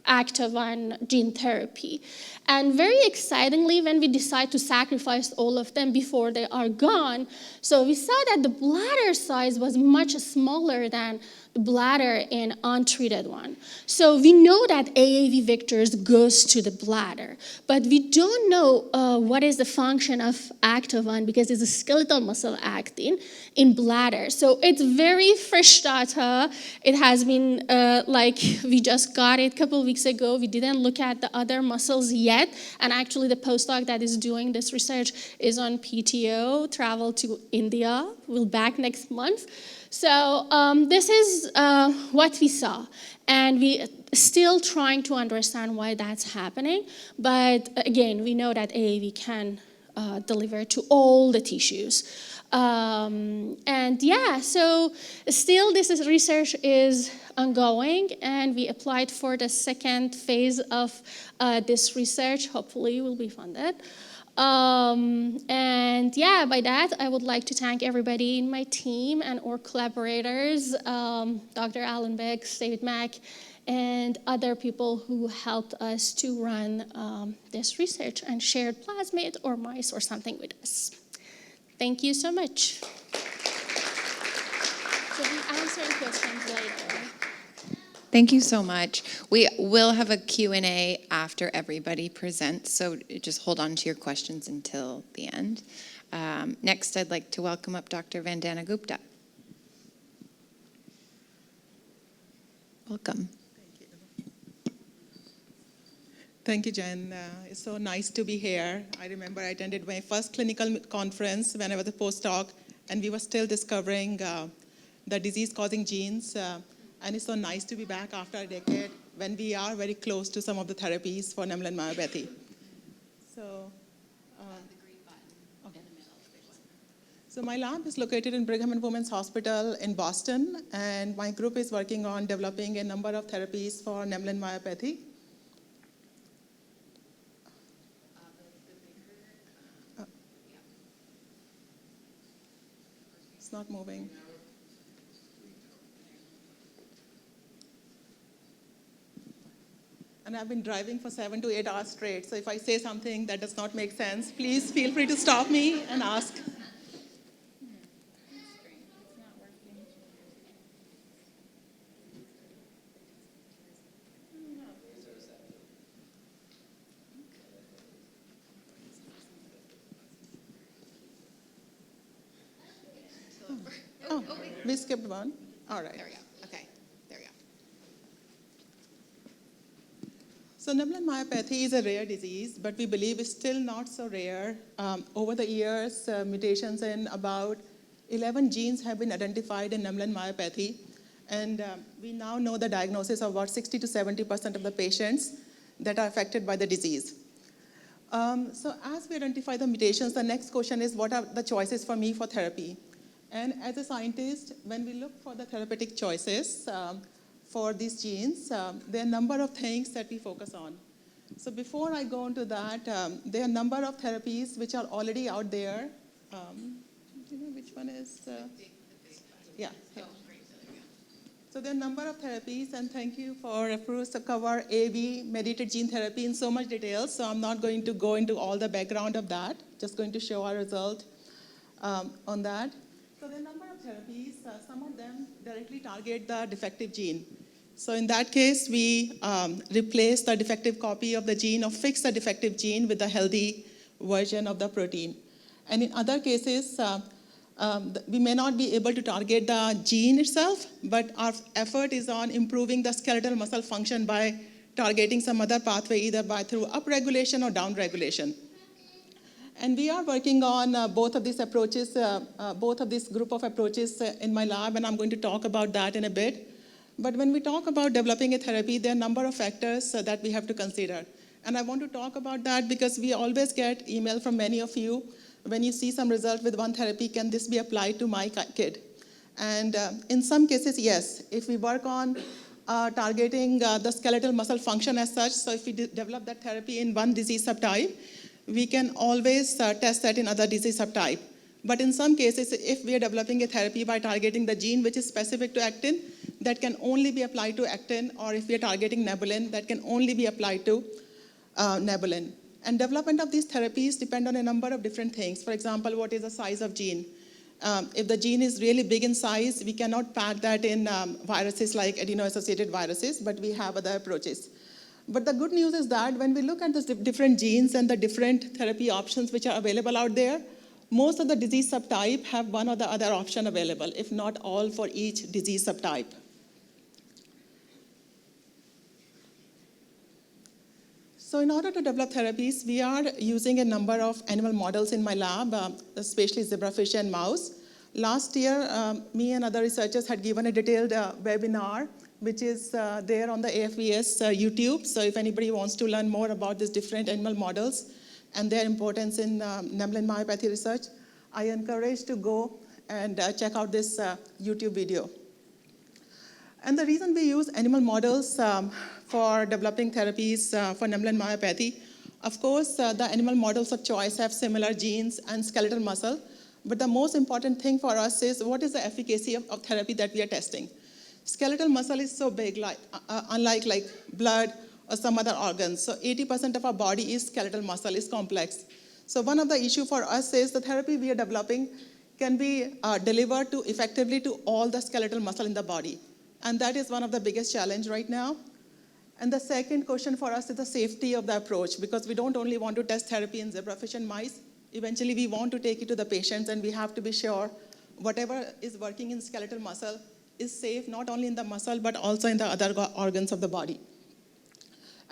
activin gene therapy. And very excitingly, when we decide to sacrifice all of them before they are gone, so we saw that the bladder size was much smaller than the bladder in untreated one. So we know that AAV vectors goes to the bladder, but we don't know what is the function of active one because it's a skeletal muscle actin in bladder. So it's very fresh data. It has been we just got it a couple of weeks ago. We didn't look at the other muscles yet, and actually the postdoc that is doing this research is on PTO, travel to India, will back next month. So this is what we saw, and we still trying to understand why that's happening. But again, we know that AAV can deliver to all the tissues. And yeah, so still this research is ongoing, and we applied for the second phase of this research. Hopefully will be funded. And yeah, by that, I would like to thank everybody in my team and our collaborators, Dr. Alan Beck, David Mack, and other people who helped us to run this research and shared plasmid or mice or something with us. Thank you so much. So we'll answer questions later. Thank you so much. We will have a Q&A after everybody presents, so just hold on to your questions until the end. Next, I'd like to welcome up Dr. Vandana Gupta. Welcome. Thank you, Jen. It's so nice to be here. I remember I attended my first clinical conference when I was a postdoc, and we were still discovering the disease-causing genes. And it's so nice to be back after a decade when we are very close to some of the therapies for Nemaline myopathy. So, So my lab is located in Brigham and Women's Hospital in Boston, and my group is working on developing a number of therapies for Nemaline myopathy. It's not moving. And I've been driving for 7 to 8 hours straight, so if I say something that does not make sense, please feel free to stop me and ask. Oh, we skipped one. All right. There we go. Okay, there we go. So Nemaline myopathy is a rare disease, but we believe it's still not so rare. Over the years, mutations in about 11 genes have been identified in Nemaline myopathy, and we now know the diagnosis of about 60 to 70% of the patients that are affected by the disease. So as we identify the mutations, the next question is, what are the choices for me for therapy? And as a scientist, when we look for the therapeutic choices for these genes, there are a number of things that we focus on. So before I go into that, there are a number of therapies which are already out there. Do you know which one is? Yeah. So there are a number of therapies, and thank you for Afroz to cover AV mediated gene therapy in so much detail. So I'm not going to go into all the background of that, just going to show our result on that. So there are a number of therapies. Some of them directly target the defective gene. So in that case, we replace the defective copy of the gene or fix the defective gene with the healthy version of the protein. And in other cases, we may not be able to target the gene itself, but our effort is on improving the skeletal muscle function by targeting some other pathway, either through upregulation or downregulation. And we are working on both of these approaches, both of this group of approaches in my lab, and I'm going to talk about that in a bit. But when we talk about developing a therapy, there are a number of factors that we have to consider. And I want to talk about that because we always get email from many of you. When you see some result with one therapy, can this be applied to my kid? And in some cases, yes. If we work on targeting the skeletal muscle function as such, so if we develop that therapy in one disease subtype, we can always test that in other disease subtype. But in some cases, if we are developing a therapy by targeting the gene which is specific to actin, that can only be applied to actin, or if we are targeting Nemaline, that can only be applied to Nemaline. And development of these therapies depend on a number of different things. For example, what is the size of gene? If the gene is really big in size, we cannot pack that in viruses like adeno-associated viruses, but we have other approaches. But the good news is that when we look at the different genes and the different therapy options which are available out there, most of the disease subtype have one or the other option available, if not all for each disease subtype. So in order to develop therapies, we are using a number of animal models in my lab, especially zebrafish and mouse. Last year, me and other researchers had given a detailed webinar, which is there on the AFBS YouTube. So if anybody wants to learn more about these different animal models and their importance in Nemaline myopathy research, I encourage to go and check out this YouTube video. And the reason we use animal models for developing therapies for Nemaline myopathy, of course, the animal models of choice have similar genes and skeletal muscle, but the most important thing for us is what is the efficacy of therapy that we are testing. Skeletal muscle is so big, unlike like blood or some other organs. So 80% of our body is skeletal muscle, is complex. So one of the issues for us is the therapy we are developing can be delivered effectively to all the skeletal muscle in the body. And that is one of the biggest challenges right now. And the second question for us is the safety of the approach, because we don't only want to test therapy in zebrafish and mice. Eventually, we want to take it to the patients, and we have to be sure whatever is working in skeletal muscle is safe, not only in the muscle, but also in the other organs of the body.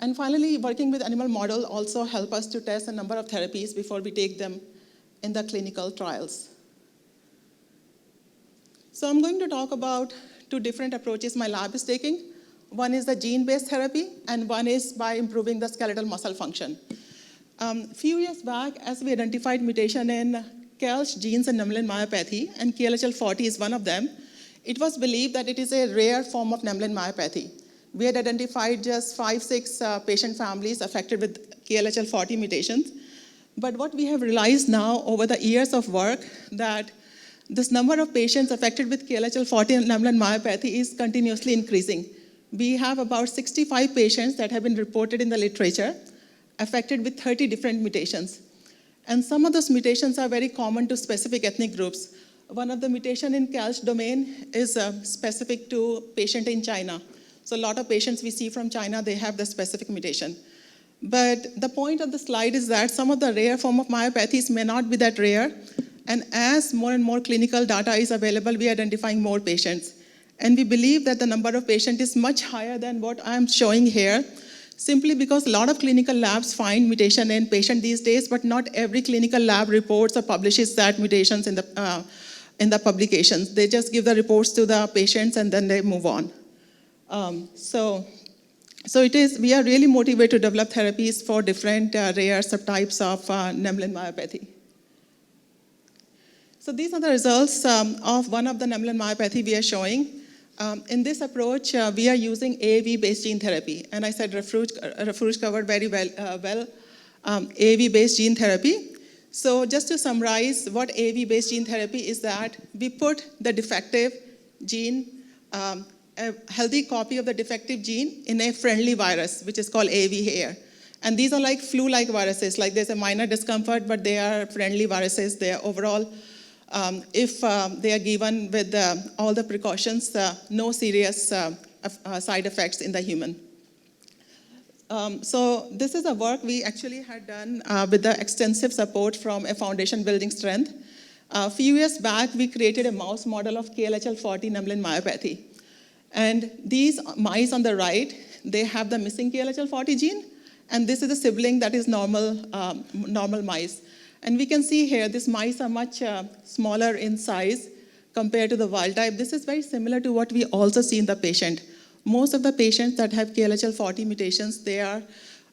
And finally, working with animal model also help us to test a number of therapies before we take them in the clinical trials. So I'm going to talk about two different approaches my lab is taking. One is the gene-based therapy, and one is by improving the skeletal muscle function. Few years back, as we identified mutation in 𝗏 genes in Nemaline myopathy, and 𝗘𝗏𝗁 is one of them, it was believed that it is a rare form of Nemaline myopathy. We had identified just 5-6 patient families affected with 𝗘𝗏𝗁 mutations. But what we have realized now over the years of work, that this number of patients affected with 𝗘𝗏𝗁 and Nemaline myopathy is continuously increasing. We have about 65 patients that have been reported in the literature, affected with 30 different mutations. And some of those mutations are very common to specific ethnic groups. One of the mutations in 𝗏 domain is specific to patient in China. So a lot of patients we see from China, they have the specific mutation. But the point of the slide is that some of the rare form of myopathies may not be that rare. And as more and more clinical data is available, we are identifying more patients. And we believe that the number of patients is much higher than what I'm showing here, simply because a lot of clinical labs find mutation in patient these days, but not every clinical lab reports or publishes that mutations in the publications. They just give the reports to the patients and then they move on. We are really motivated to develop therapies for different rare subtypes of Nemaline myopathy. So these are the results of one of the Nemaline myopathy we are showing. In this approach, we are using AAV-based gene therapy. And I said Rafuj covered very well AAV-based gene therapy. So just to summarize, what AAV-based gene therapy is that we put the defective gene, a healthy copy of the defective gene in a friendly virus, which is called 𝗂𝗍𝗄. And these are like flu-like viruses, like there's a minor discomfort, but they are friendly viruses. They are overall, if they are given with all the precautions, no serious side effects in the human. So this is a work we actually had done with the extensive support from a foundation building strength. A few years back, we created a mouse model of 𝗘𝗏𝗁 Nemaline myopathy. And these mice on the right, they have the missing 𝗘𝗏𝗁 gene, and this is a sibling that is normal mice. And we can see here, these mice are much smaller in size compared to the wild type. This is very similar to what we also see in the patient. Most of the patients that have 𝗘𝗏𝗁 mutations, they are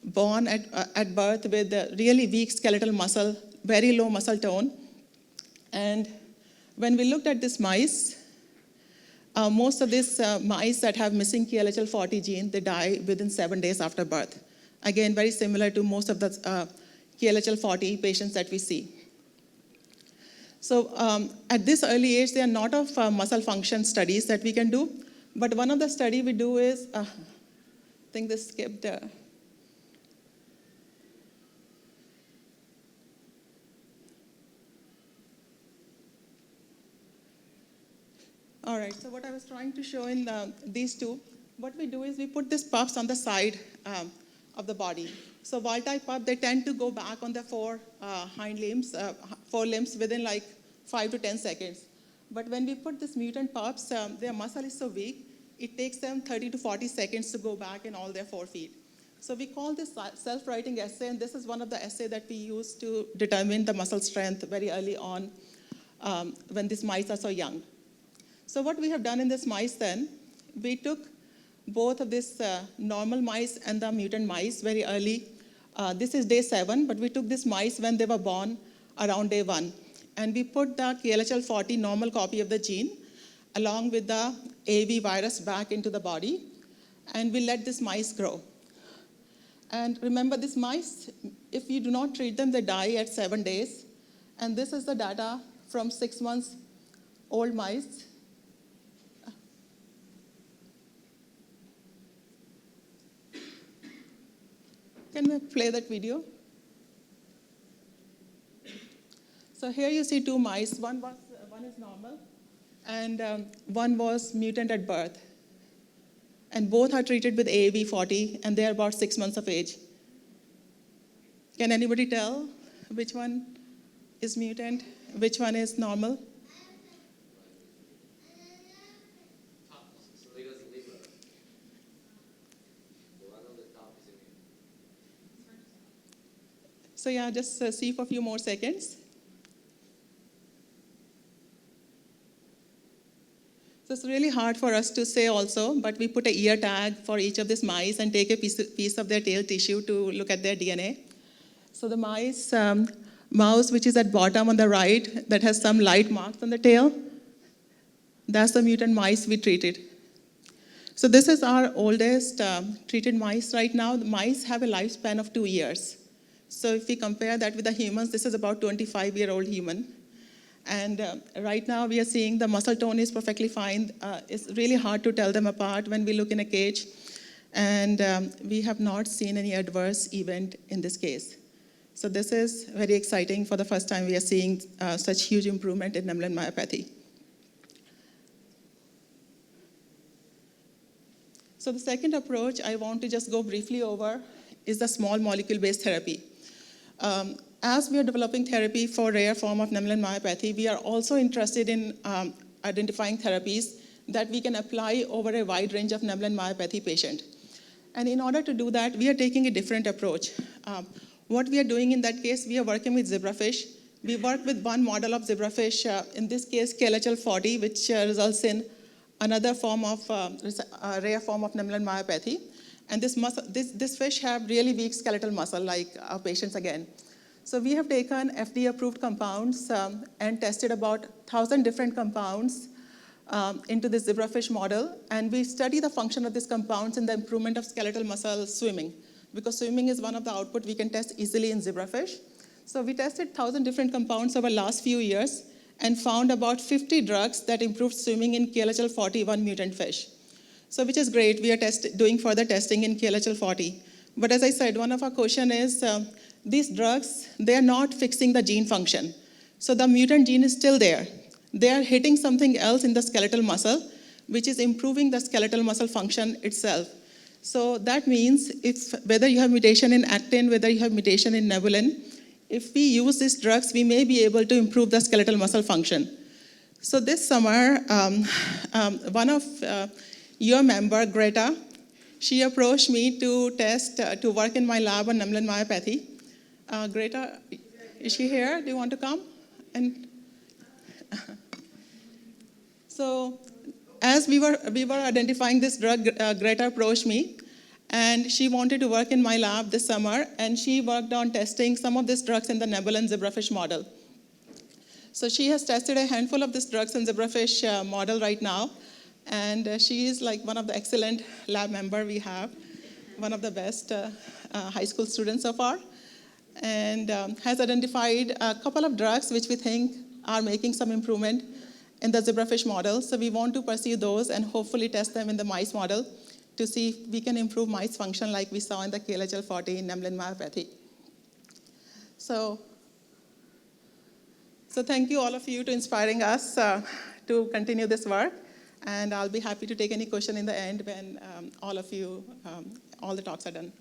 born at birth with really weak skeletal muscle, very low muscle tone. And when we looked at these mice, most of these mice that have missing 𝗘𝗏𝗁 gene, they die within 7 days after birth. Again, very similar to most of the 𝗘𝗏𝗁 patients that we see. So at this early age, there are not of muscle function studies that we can do. But one of the studies we do is, I think this skipped. All right, so what I was trying to show in these two, what we do is we put these puffs on the side of the body. So wild-type pup, they tend to go back on their four limbs within like 5 to 10 seconds. But when we put this mutant pups, their muscle is so weak, it takes them 30 to 40 seconds to go back in all their 4 feet. So we call this self-writing assay, and this is one of the assays that we use to determine the muscle strength very early on when these mice are so young. So what we have done in this mice then, we took both of these normal mice and the mutant mice very early. This is day 7, but we took these mice when they were born around day 1. And we put the 𝗘𝗫𝗁 normal copy of the gene along with the AAV virus back into the body, and we let these mice grow. And remember, these mice, if you do not treat them, they die at 7 days. And this is the data from 6 months old mice. Can we play that video? So here you see 2 mice. One is normal, and one was mutant at birth. And both are treated with AAV40, and they are about 6 months of age. Can anybody tell which one is mutant, which one is normal? So yeah, just see for a few more seconds. So it's really hard for us to say also, but we put an ear tag for each of these mice and take a piece of their tail tissue to look at their DNA. So the mouse which is at bottom on the right, that has some light marks on the tail, that's the mutant mice we treated. So this is our oldest treated mice right now. The mice have a lifespan of 2 years. So if we compare that with the humans, this is about 25-year-old human. And right now we are seeing the muscle tone is perfectly fine. It's really hard to tell them apart when we look in a cage. And we have not seen any adverse event in this case. So this is very exciting. For the first time, we are seeing such huge improvement in Nemaline myopathy. So the second approach I want to just go briefly over is the small molecule-based therapy. As we are developing therapy for rare form of Nemaline myopathy, we are also interested in identifying therapies that we can apply over a wide range of Nemaline myopathy patient. And in order to do that, we are taking a different approach. What we are doing in that case, we are working with zebrafish. We work with one model of zebrafish, in this case, 𝗘𝗫𝗁 which results in another form of rare form of Nemaline myopathy. And this fish have really weak skeletal muscle, like our patients again. So we have taken FDA-approved compounds and tested about 1,000 different compounds into this zebrafish model. And we study the function of these compounds in the improvement of skeletal muscle swimming, because swimming is one of the output we can test easily in zebrafish. So we tested 1,000 different compounds over the last few years and found about 50 drugs that improved swimming in 𝗘𝗫𝗁 mutant fish. So which is great. We are doing further testing in 𝗘𝗫𝗁. But as I said, one of our question is, these drugs, they are not fixing the gene function. So the mutant gene is still there. They are hitting something else in the skeletal muscle, which is improving the skeletal muscle function itself. So that means whether you have mutation in actin, whether you have mutation in Nemaline, if we use these drugs, we may be able to improve the skeletal muscle function. So this summer, one of your member, Greta, she approached me to work in my lab on Nemaline myopathy. Greta, is she here? Do you want to come? And so as we were identifying this drug, Greta approached me, and she wanted to work in my lab this summer, and she worked on testing some of these drugs in the Nemaline zebrafish model. So she has tested a handful of these drugs in zebrafish model right now, and she is like one of the excellent lab member we have, one of the best high school students so far, and has identified a couple of drugs which we think are making some improvement in the zebrafish model. So we want to pursue those and hopefully test them in the mice model to see if we can improve mice function like we saw in the 𝗘𝗫𝗁 in Nemaline myopathy. So thank you all of you to inspiring us to continue this work. And I'll be happy to take any question in the end when all the talks are done.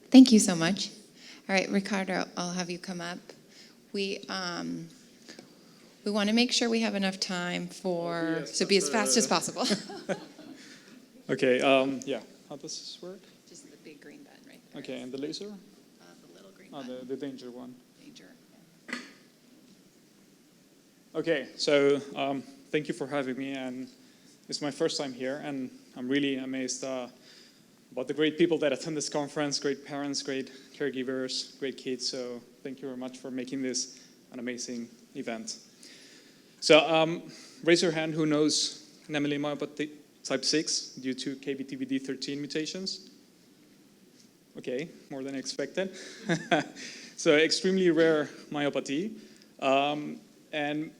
Thank you so much. All right, Ricardo, I'll have you come up. We want to make sure we have enough time for, so be as fast as possible. Okay, yeah, how does this work? Just the big green button right there. Okay, and the laser? The little green button. The danger one. Danger. Okay, so thank you for having me, and it's my first time here, and I'm really amazed about the great people that attend this conference, great parents, great caregivers, great kids, so thank you very much for making this an amazing event. So raise your hand who knows Nemaline Myopathy type 6 due to 𝗏𝗏𝗏𝗏13 mutations. Okay, more than expected. So extremely rare myopathy. And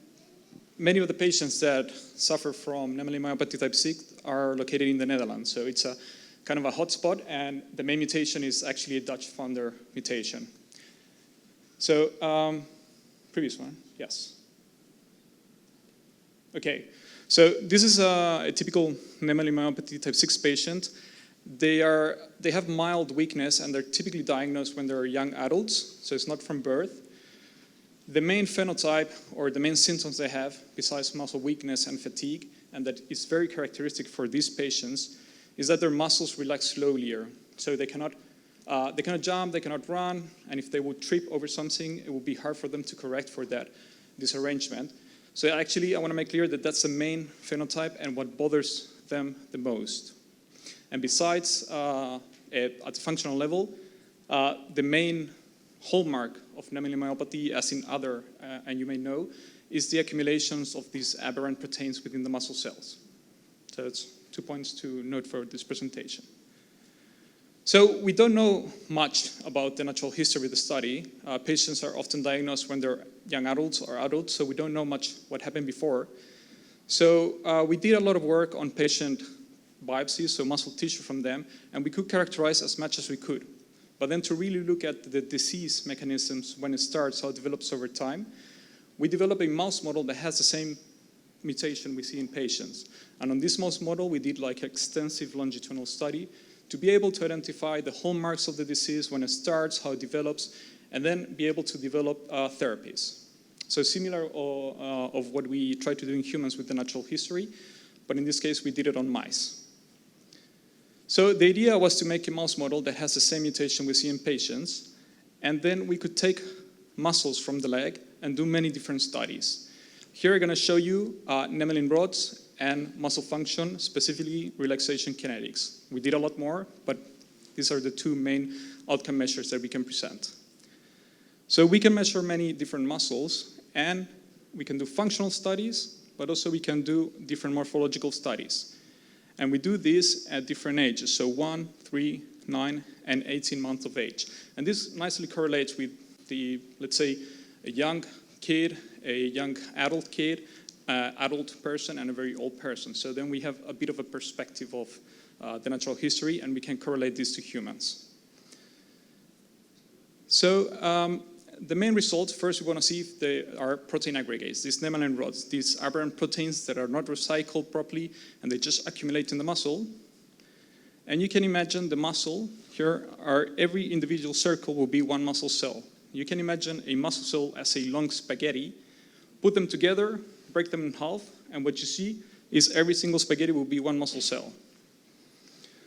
many of the patients that suffer from Nemaline Myopathy type 6 are located in the Netherlands. So it's a kind of a hotspot, and the main mutation is actually a 𝗏𝗏𝗏𝗏 mutation. So previous one, yes. Okay, so this is a typical Nemaline Myopathy type 6 patient. They have mild weakness, and they're typically diagnosed when they're young adults, so it's not from birth. The main phenotype, or the main symptoms they have, besides muscle weakness and fatigue, and that is very characteristic for these patients, is that their muscles relax slowly. So they cannot jump, they cannot run, and if they would trip over something, it would be hard for them to correct for that disarrangement. So actually, I want to make clear that that's the main phenotype and what bothers them the most. And besides, at the functional level, the main hallmark of Nemaline myopathy, as in other, and you may know, is the accumulations of these aberrant proteins within the muscle cells. So that's 2 points to note for this presentation. So we don't know much about the natural history of the study. Patients are often diagnosed when they're young adults or adults, so we don't know much what happened before. So we did a lot of work on patient biopsies, so muscle tissue from them, and we could characterize as much as we could. But then to really look at the disease mechanisms, when it starts, how it develops over time, we developed a mouse model that has the same mutation we see in patients. And on this mouse model, we did like extensive longitudinal study to be able to identify the hallmarks of the disease, when it starts, how it develops, and then be able to develop therapies. So similar of what we try to do in humans with the natural history, but in this case, we did it on mice. So the idea was to make a mouse model that has the same mutation we see in patients, and then we could take muscles from the leg and do many different studies. Here I'm going to show you Nemaline rods and muscle function, specifically relaxation kinetics. We did a lot more, but these are the two main outcome measures that we can present. So we can measure many different muscles, and we can do functional studies, but also we can do different morphological studies. And we do this at different ages, so 1, 3, 9, and 18 months of age. And this nicely correlates with the, let's say, a young kid, a young adult kid, adult person, and a very old person. So then we have a bit of a perspective of the natural history, and we can correlate this to humans. So the main results, first we want to see if they are protein aggregates, these Nemaline rods, these aberrant proteins that are not recycled properly, and they just accumulate in the muscle. And you can imagine the muscle, here are every individual circle will be one muscle cell. You can imagine a muscle cell as a long spaghetti, put them together, break them in half, and what you see is every single spaghetti will be one muscle cell.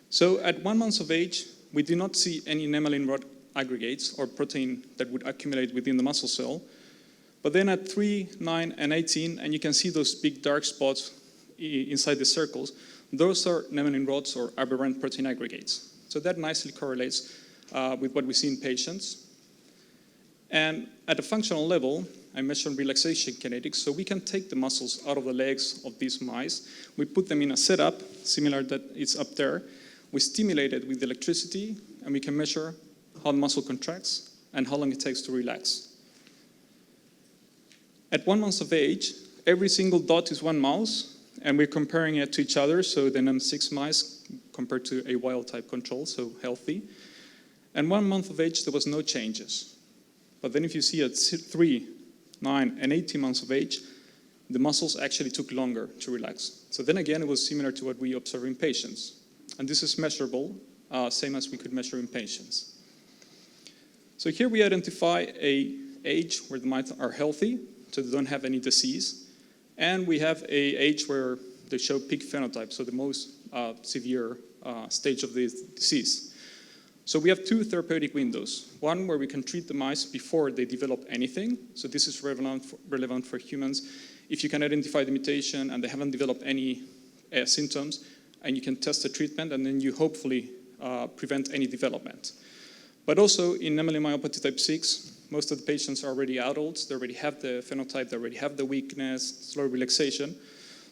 So at 1 month of age, we do not see any Nemaline rod aggregates or protein that would accumulate within the muscle cell. But then at 3, 9, and 18, and you can see those big dark spots inside the circles, those are Nemaline rods or aberrant protein aggregates. So that nicely correlates with what we see in patients. And at a functional level, I mentioned relaxation kinetics, so we can take the muscles out of the legs of these mice. We put them in a setup, similar that it's up there. We stimulate it with electricity, and we can measure how the muscle contracts and how long it takes to relax. At 1 month of age, every single dot is one mouse, and we're comparing it to each other, so the NM6 mice compared to a wild-type control, so healthy. And 1 month of age, there was no changes. But then if you see at 3, 9, and 18 months of age, the muscles actually took longer to relax. So then again, it was similar to what we observe in patients. And this is measurable, same as we could measure in patients. So here we identify an age where the mice are healthy, so they don't have any disease. And we have an age where they show peak phenotype, so the most severe stage of the disease. So we have 2 therapeutic windows. One where we can treat the mice before they develop anything. So this is relevant for humans. If you can identify the mutation and they haven't developed any symptoms, and you can test the treatment, and then you hopefully prevent any development. But also in Nemaline myopathy type 6, most of the patients are already adults. They already have the phenotype, they already have the weakness, slow relaxation.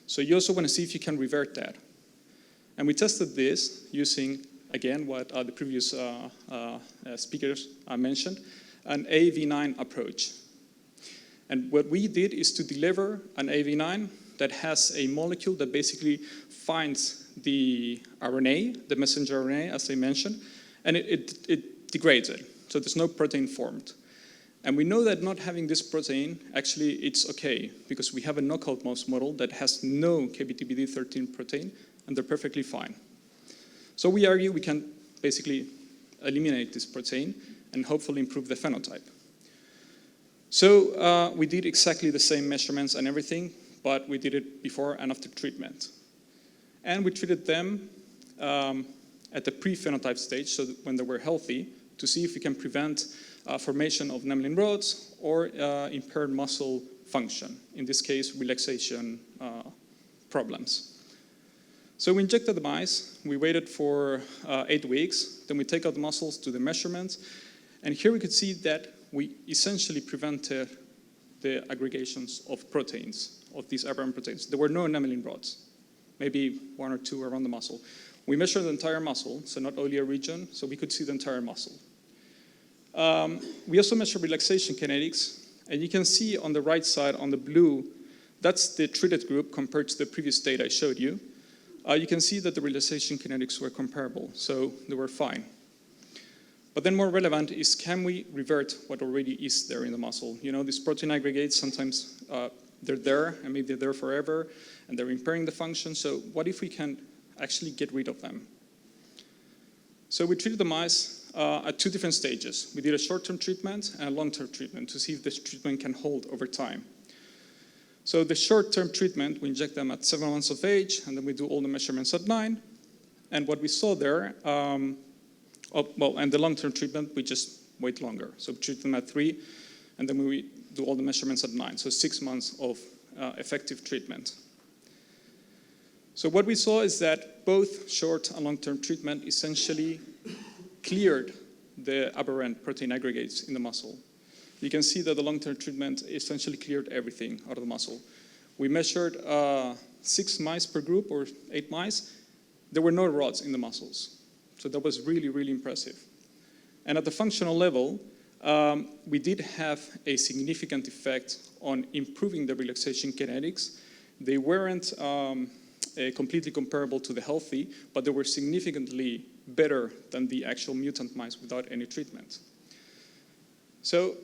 So you also want to see if you can revert that. And we tested this using, again, what the previous speakers mentioned, an AAV9 approach. And what we did is to deliver an AAV9 that has a molecule that basically finds the RNA, the messenger RNA, as I mentioned, and it degrades it. So there's no protein formed. And we know that not having this protein, actually it's okay, because we have a knockout mouse model that has no 𝗶𝗏𝗄D13 protein, and they're perfectly fine. So we argue we can basically eliminate this protein and hopefully improve the phenotype. So we did exactly the same measurements and everything, but we did it before and after treatment. And we treated them at the pre-phenotype stage, so that when they were healthy, to see if we can prevent formation of Nemaline rods or impaired muscle function, in this case, relaxation problems. So we injected the mice, we waited for 8 weeks, then we take out the muscles, do the measurements, and here we could see that we essentially prevented the aggregations of proteins, of these aberrant proteins. There were no Nemaline rods, maybe 1 or 2 around the muscle. We measured the entire muscle, so not only a region, so we could see the entire muscle. We also measured relaxation kinetics, and you can see on the right side, on the blue, that's the treated group compared to the previous data I showed you. You can see that the relaxation kinetics were comparable, so they were fine. But then more relevant is, can we revert what already is there in the muscle? You know, these protein aggregates, sometimes they're there, and maybe they're there forever, and they're impairing the function. So what if we can actually get rid of them? So we treated the mice at 2 different stages. We did a short-term treatment and a long-term treatment to see if this treatment can hold over time. So the short-term treatment, we inject them at 7 months of age, and then we do all the measurements at 9. And what we saw there, and the long-term treatment, we just wait longer. So we treat them at 3, and then we do all the measurements at 9. So 6 months of effective treatment. So what we saw is that both short and long-term treatment essentially cleared the aberrant protein aggregates in the muscle. You can see that the long-term treatment essentially cleared everything out of the muscle. We measured 6 mice per group, or 8 mice. There were no rods in the muscles. So that was really, really impressive. And at the functional level, we did have a significant effect on improving the relaxation kinetics. They weren't completely comparable to the healthy, but they were significantly better than the actual mutant mice without any treatment. So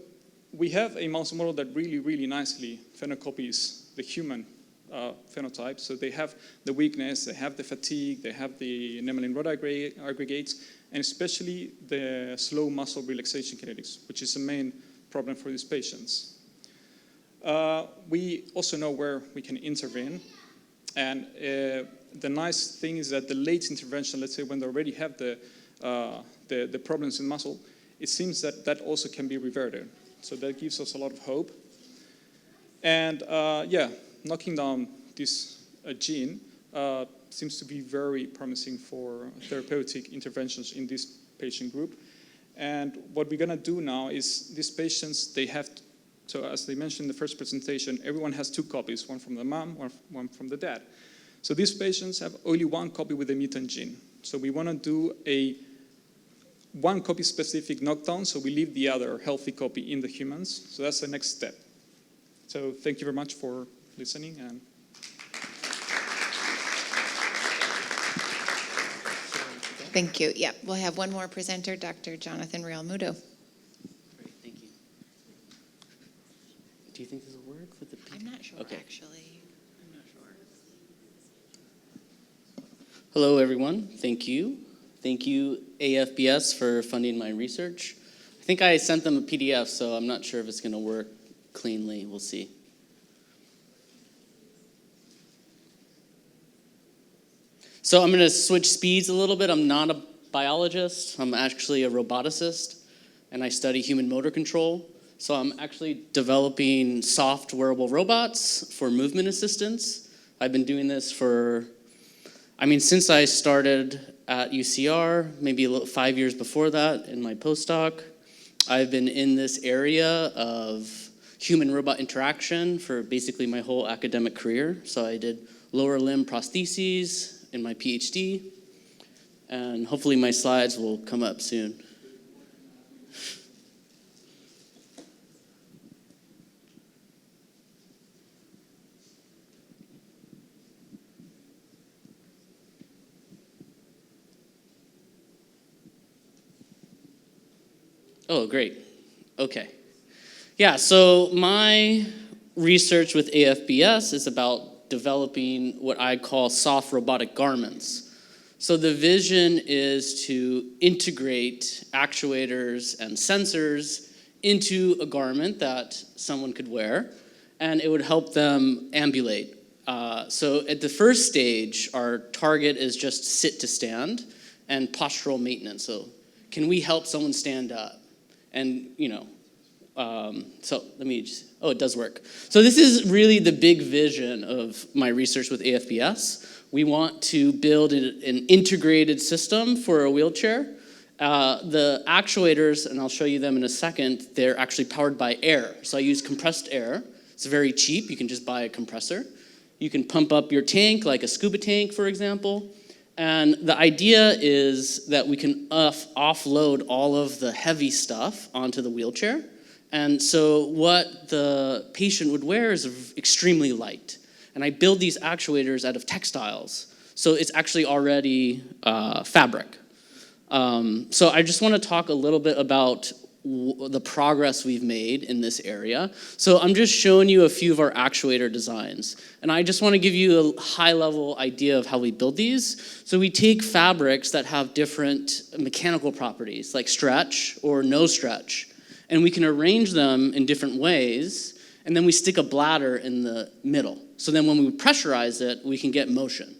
we have a mouse model that really, really nicely phenocopies the human phenotype. So they have the weakness, they have the fatigue, they have the Nemaline rod aggregates, and especially the slow muscle relaxation kinetics, which is the main problem for these patients. We also know where we can intervene. And the nice thing is that the late intervention, let's say when they already have the problems in muscle, it seems that that also can be reverted. So that gives us a lot of hope. And knocking down this gene seems to be very promising for therapeutic interventions in this patient group. And what we're going to do now is these patients, they have, so as they mentioned in the first presentation, everyone has 2 copies, one from the mom, one from the dad. So these patients have only 1 copy with the mutant gene. So we want to do a 1 copy specific knockdown, so we leave the other healthy copy in the humans. So that's the next step. So thank you very much for listening. And Thank you. Yeah, we'll have one more presenter, Dr. Jonathan Real-Muto. Great, thank you. Do you think this will work with the people? I'm not sure, Okay. actually. I'm not sure. Hello, everyone. Thank you. Thank you, AFBS, for funding my research. I think I sent them a PDF, so I'm not sure if it's going to work cleanly. We'll see. So I'm going to switch speeds a little bit. I'm not a biologist. I'm actually a roboticist, and I study human motor control. So I'm actually developing soft wearable robots for movement assistance. I've been doing this since I started at UCR, maybe 5 years before that in my postdoc. I've been in this area of human-robot interaction for basically my whole academic career. So I did lower limb prostheses in my PhD, and hopefully my slides will come up soon. Oh, great. Okay. Yeah, so my research with AFBS is about developing what I call soft robotic garments. So the vision is to integrate actuators and sensors into a garment that someone could wear, and it would help them ambulate. So at the first stage, our target is just sit to stand and postural maintenance. So can we help someone stand up? And, so let me just, it does work. So this is really the big vision of my research with AFBS. We want to build an integrated system for a wheelchair. The actuators, and I'll show you them in a second, they're actually powered by air. So I use compressed air. It's very cheap. You can just buy a compressor. You can pump up your tank, like a scuba tank, for example. And the idea is that we can offload all of the heavy stuff onto the wheelchair. And so what the patient would wear is extremely light. And I build these actuators out of textiles. So it's actually already fabric. So I just want to talk a little bit about the progress we've made in this area. So I'm just showing you a few of our actuator designs. And I just want to give you a high-level idea of how we build these. So we take fabrics that have different mechanical properties, like stretch or no stretch, and we can arrange them in different ways, and then we stick a bladder in the middle. So then when we pressurize it, we can get motion.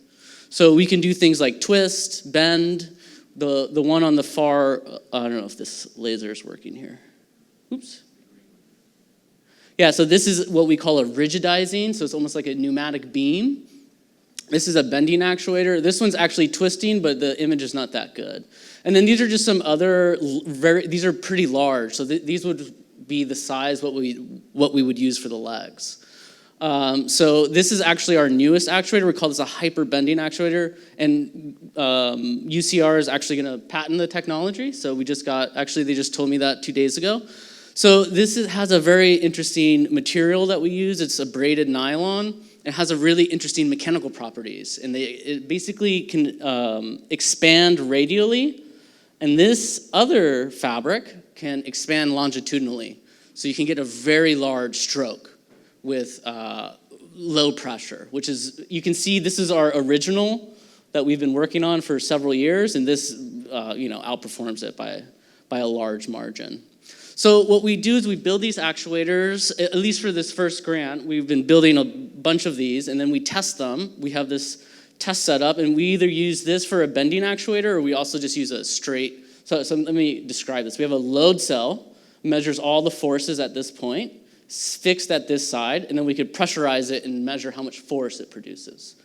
So we can do things like twist, bend. The one on the far, I don't know if this laser is working here. Oops. Yeah, so this is what we call a rigidizing, so it's almost like a pneumatic beam. This is a bending actuator. This one's actually twisting, but the image is not that good. And then these are just some other, these are pretty large, so these would be the size what we would use for the legs. So this is actually our newest actuator. We call this a hyperbending actuator, and UCR is actually going to patent the technology. So we just they just told me that 2 days ago. So this has a very interesting material that we use. It's a braided nylon. It has a really interesting mechanical properties, and it basically can expand radially, and this other fabric can expand longitudinally. So you can get a very large stroke with low pressure, which is, you can see this is our original that we've been working on for several years, and this outperforms it by a large margin. So what we do is we build these actuators, at least for this first grant, we've been building a bunch of these, and then we test them. We have this test setup, and we either use this for a bending actuator, or we also just use a straight, so let me describe this. We have a load cell, measures all the forces at this point, fixed at this side, and then we could pressurize it and measure how much force it produces.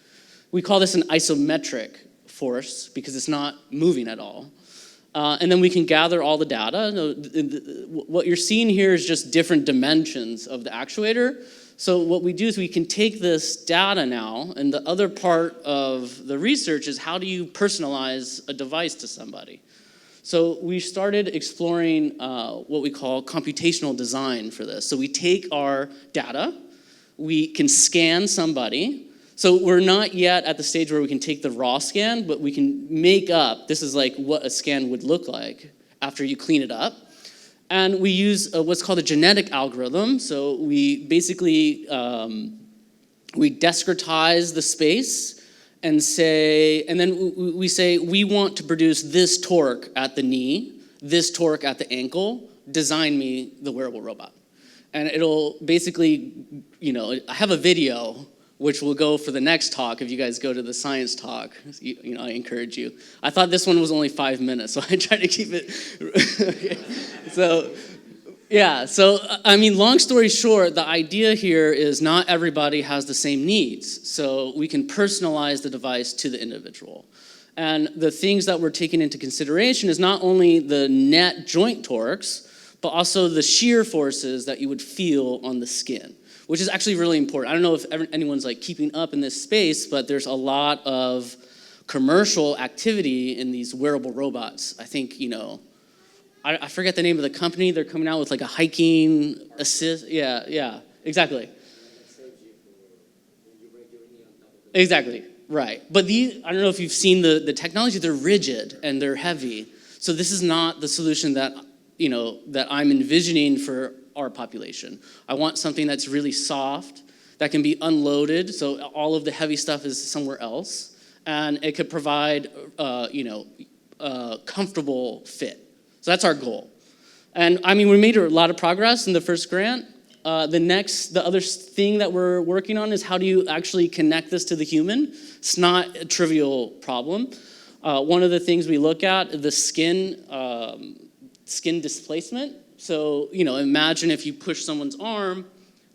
We call this an isometric force because it's not moving at all. And then we can gather all the data. What you're seeing here is just different dimensions of the actuator. So what we do is we can take this data now, and the other part of the research is how do you personalize a device to somebody? So we started exploring what we call computational design for this. So we take our data, we can scan somebody. So we're not yet at the stage where we can take the raw scan, but we can make up, this is like what a scan would look like after you clean it up. And we use what's called a genetic algorithm. So we basically, we discretize the space and then we say, we want to produce this torque at the knee, this torque at the ankle, design me the wearable robot. And it'll basically, I have a video which will go for the next talk if you guys go to the science talk. I encourage you. I thought this one was only 5 minutes, so I tried to keep it. So I mean, long story short, the idea here is not everybody has the same needs. So we can personalize the device to the individual. And the things that we're taking into consideration is not only the net joint torques, but also the shear forces that you would feel on the skin, which is actually really important. I don't know if anyone's like keeping up in this space, but there's a lot of commercial activity in these wearable robots. I think, I forget the name of the company. They're coming out with like a hiking assist. Yeah, exactly. Exactly, right. But these, I don't know if you've seen the technology, they're rigid and they're heavy. So this is not the solution that, that I'm envisioning for our population. I want something that's really soft, that can be unloaded, so all of the heavy stuff is somewhere else, and it could provide, a comfortable fit. So that's our goal. And I mean, we made a lot of progress in the first grant. The other thing that we're working on is how do you actually connect this to the human? It's not a trivial problem. One of the things we look at, the skin displacement. So, imagine if you push someone's arm,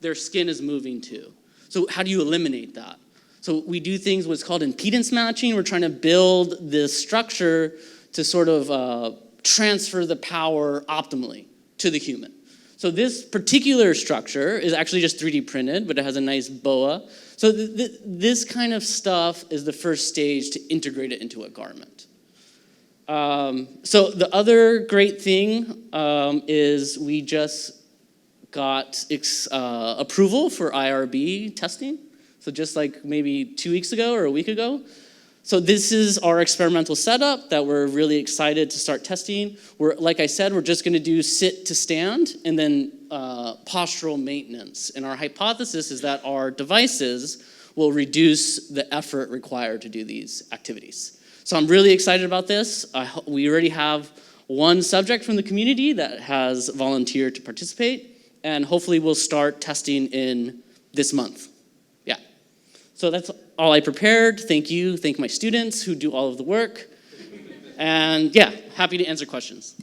their skin is moving too. So how do you eliminate that? So we do things what's called impedance matching. We're trying to build this structure to sort of transfer the power optimally to the human. So this particular structure is actually just 3D printed, but it has a nice boa. So this kind of stuff is the first stage to integrate it into a garment. So the other great thing is we just got approval for IRB testing. So just like maybe 2 weeks ago or a week ago. So this is our experimental setup that we're really excited to start testing. Like I said, we're just gonna do sit to stand and then postural maintenance. And our hypothesis is that our devices will reduce the effort required to do these activities. So I'm really excited about this. We already have one subject from the community that has volunteered to participate, and hopefully we'll start testing in this month. Yeah. So that's all I prepared. Thank you. Thank my students who do all of the work. And yeah, happy to answer questions.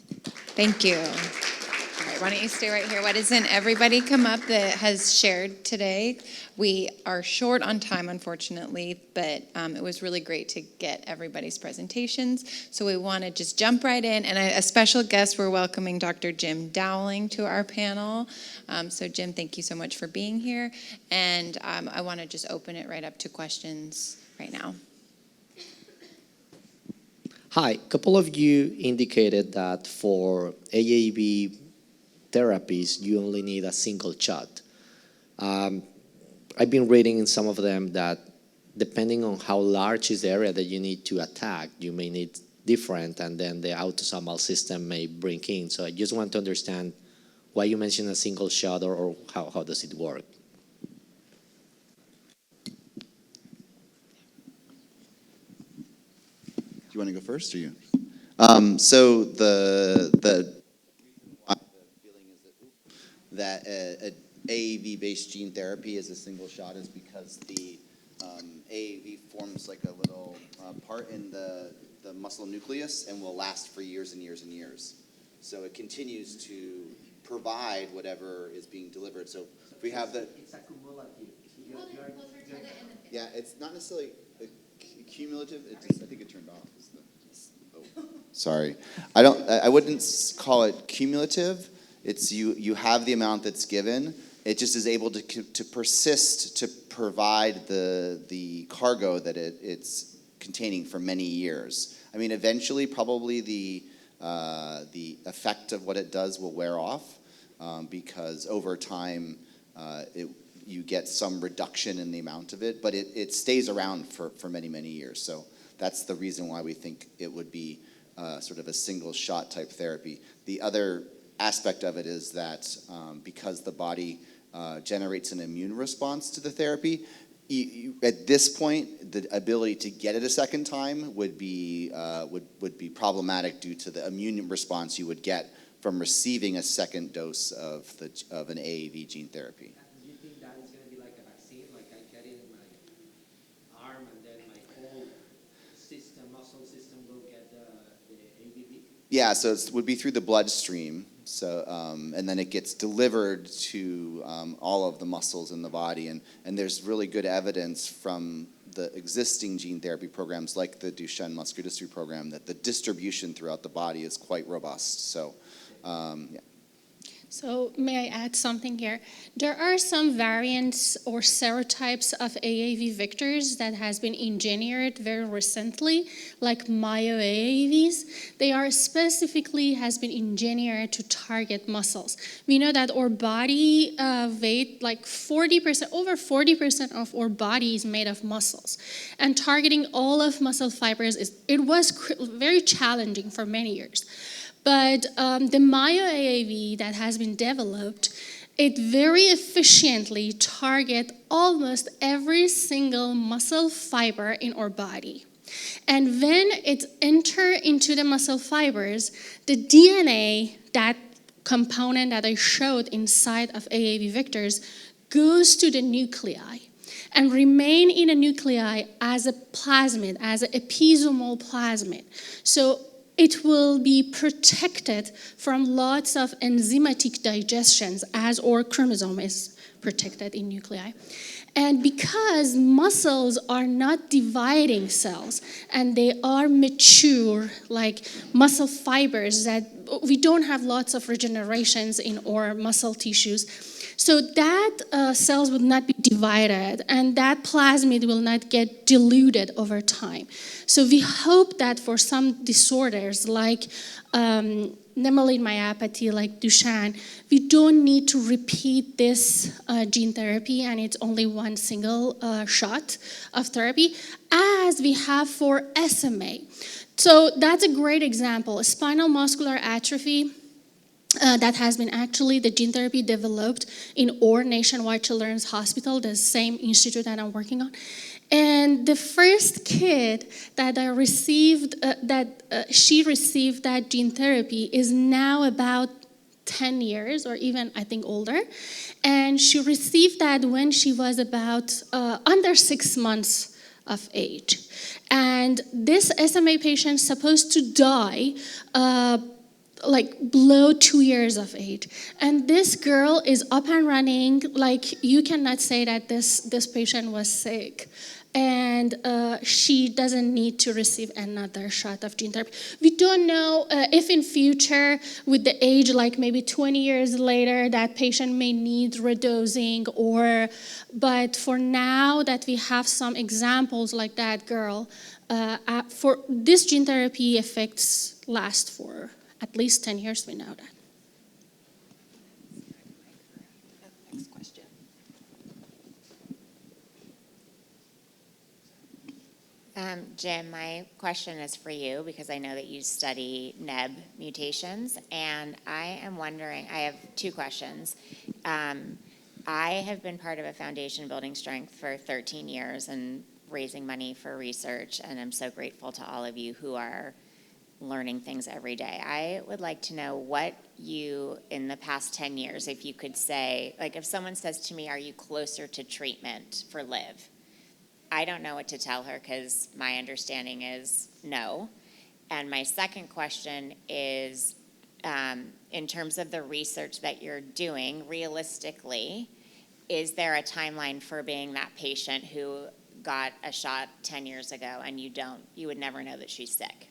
Thank you. All right, why don't you stay right here? Why doesn't everybody come up that has shared today? We are short on time, unfortunately, but it was really great to get everybody's presentations. So we want to just jump right in. And a special guest, we're welcoming Dr. Jim Dowling to our panel. So Jim, thank you so much for being here. And I want to just open it right up to questions right now. Hi, a couple of you indicated that for AAV therapies, you only need a single shot. I've been reading in some of them that depending on how large is the area that you need to attack, you may need different, and then the autosomal system may bring in. So I just want to understand why you mentioned a single shot, or how does it work? Do you want to go first, or you? So the feeling is that a AAV-based gene therapy is a single shot is because the AAV forms like a little part in the muscle nucleus and will last for years and years and years. So it continues to provide whatever is being delivered. So if we have the... It's a cumulative. Yeah, it's not necessarily cumulative. I think it turned off. Sorry. I wouldn't call it cumulative. It's you have the amount that's given. It just is able to persist to provide the cargo that it's containing for many years. I mean, eventually, probably the effect of what it does will wear off because over time, you get some reduction in the amount of it, but it stays around for many, many years. So that's the reason why we think it would be sort of a single shot type therapy. The other aspect of it is that because the body generates an immune response to the therapy, at this point, the ability to get it a second time would be problematic due to the immune response you would get from receiving a second dose of an AAV gene therapy. Do you think that is going to be like a vaccine, like I get it in my arm and then my whole muscle system will get the AAV? Yeah, so it would be through the bloodstream. So, and then it gets delivered to all of the muscles in the body. And there's really good evidence from the existing gene therapy programs like the Duchenne muscular dystrophy program that the distribution throughout the body is quite robust. So, yeah. So may I add something here? There are some variants or serotypes of AAV vectors that has been engineered very recently, like myoAAVs. They are specifically has been engineered to target muscles. We know that our body weight, like 40%, over 40% of our body is made of muscles. And targeting all of muscle fibers, it was very challenging for many years. But the myoAAV that has been developed, it very efficiently targets almost every single muscle fiber in our body. And when it enters into the muscle fibers, the DNA, that component that I showed inside of AAV vectors, goes to the nuclei and remain in a nuclei as a plasmid, as an episomal plasmid. So it will be protected from lots of enzymatic digestions as our chromosome is protected in nuclei. And because muscles are not dividing cells and they are mature, like muscle fibers, that we don't have lots of regenerations in our muscle tissues, so that cells would not be divided and that plasmid will not get diluted over time. So we hope that for some disorders like Nemaline myopathy, like Duchenne, we don't need to repeat this gene therapy and it's only one single shot of therapy as we have for SMA. So that's a great example. Spinal muscular atrophy, that has been actually the gene therapy developed in our Nationwide Children's Hospital, the same institute that I'm working on. And the first kid that I received, she received that gene therapy is now about 10 years or even I think older. And she received that when she was about under 6 months of age. And this SMA patient is supposed to die like below 2 years of age. And this girl is up and running, like you cannot say that this patient was sick. And she doesn't need to receive another shot of gene therapy. We don't know if in future, with the age, like maybe 20 years later, that patient may need redosing but for now that we have some examples like that girl, for this gene therapy effects last for at least 10 years, we know that. Next question. Jim, my question is for you because I know that you study NEB mutations, and I am wondering, I have two questions. I have been part of a foundation building strength for 13 years and raising money for research, and I'm so grateful to all of you who are learning things every day. I would like to know what you, in the past 10 years, if you could say, like if someone says to me, are you closer to treatment for LIV? I don't know what to tell her because my understanding is no. And my second question is, in terms of the research that you're doing, realistically, is there a timeline for being that patient who got a shot 10 years ago and you would never know that she's sick?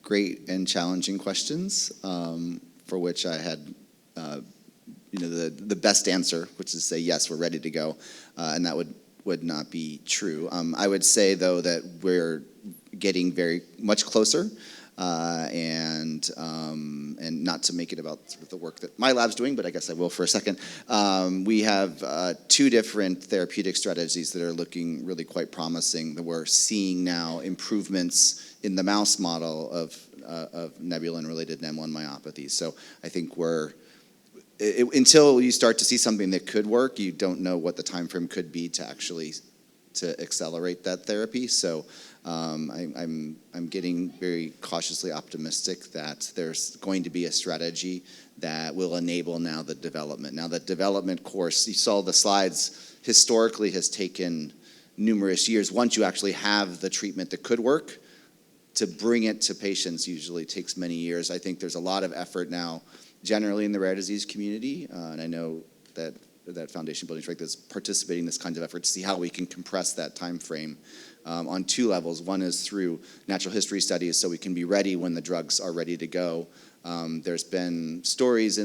Great and challenging questions, for which I had, the best answer, which is say yes, we're ready to go, and that would not be true. I would say though that we're getting very much closer. and not to make it about sort of the work that my lab's doing, but I guess I will for a second. We have 2 different therapeutic strategies that are looking really quite promising, that we're seeing now improvements in the mouse model of nebulin-related Nemaline myopathy. So I think until you start to see something that could work, you don't know what the time frame could be to actually accelerate that therapy. So I'm getting very cautiously optimistic that there's going to be a strategy that will enable now the development. Now the development course, you saw the slides, historically has taken numerous years. Once you actually have the treatment that could work, to bring it to patients usually takes many years. I think there's a lot of effort now generally in the rare disease community, and I know that Foundation Building Strength is participating in this kind of effort to see how we can compress that time frame on 2 levels. One is through natural history studies so we can be ready when the drugs are ready to go. There's been stories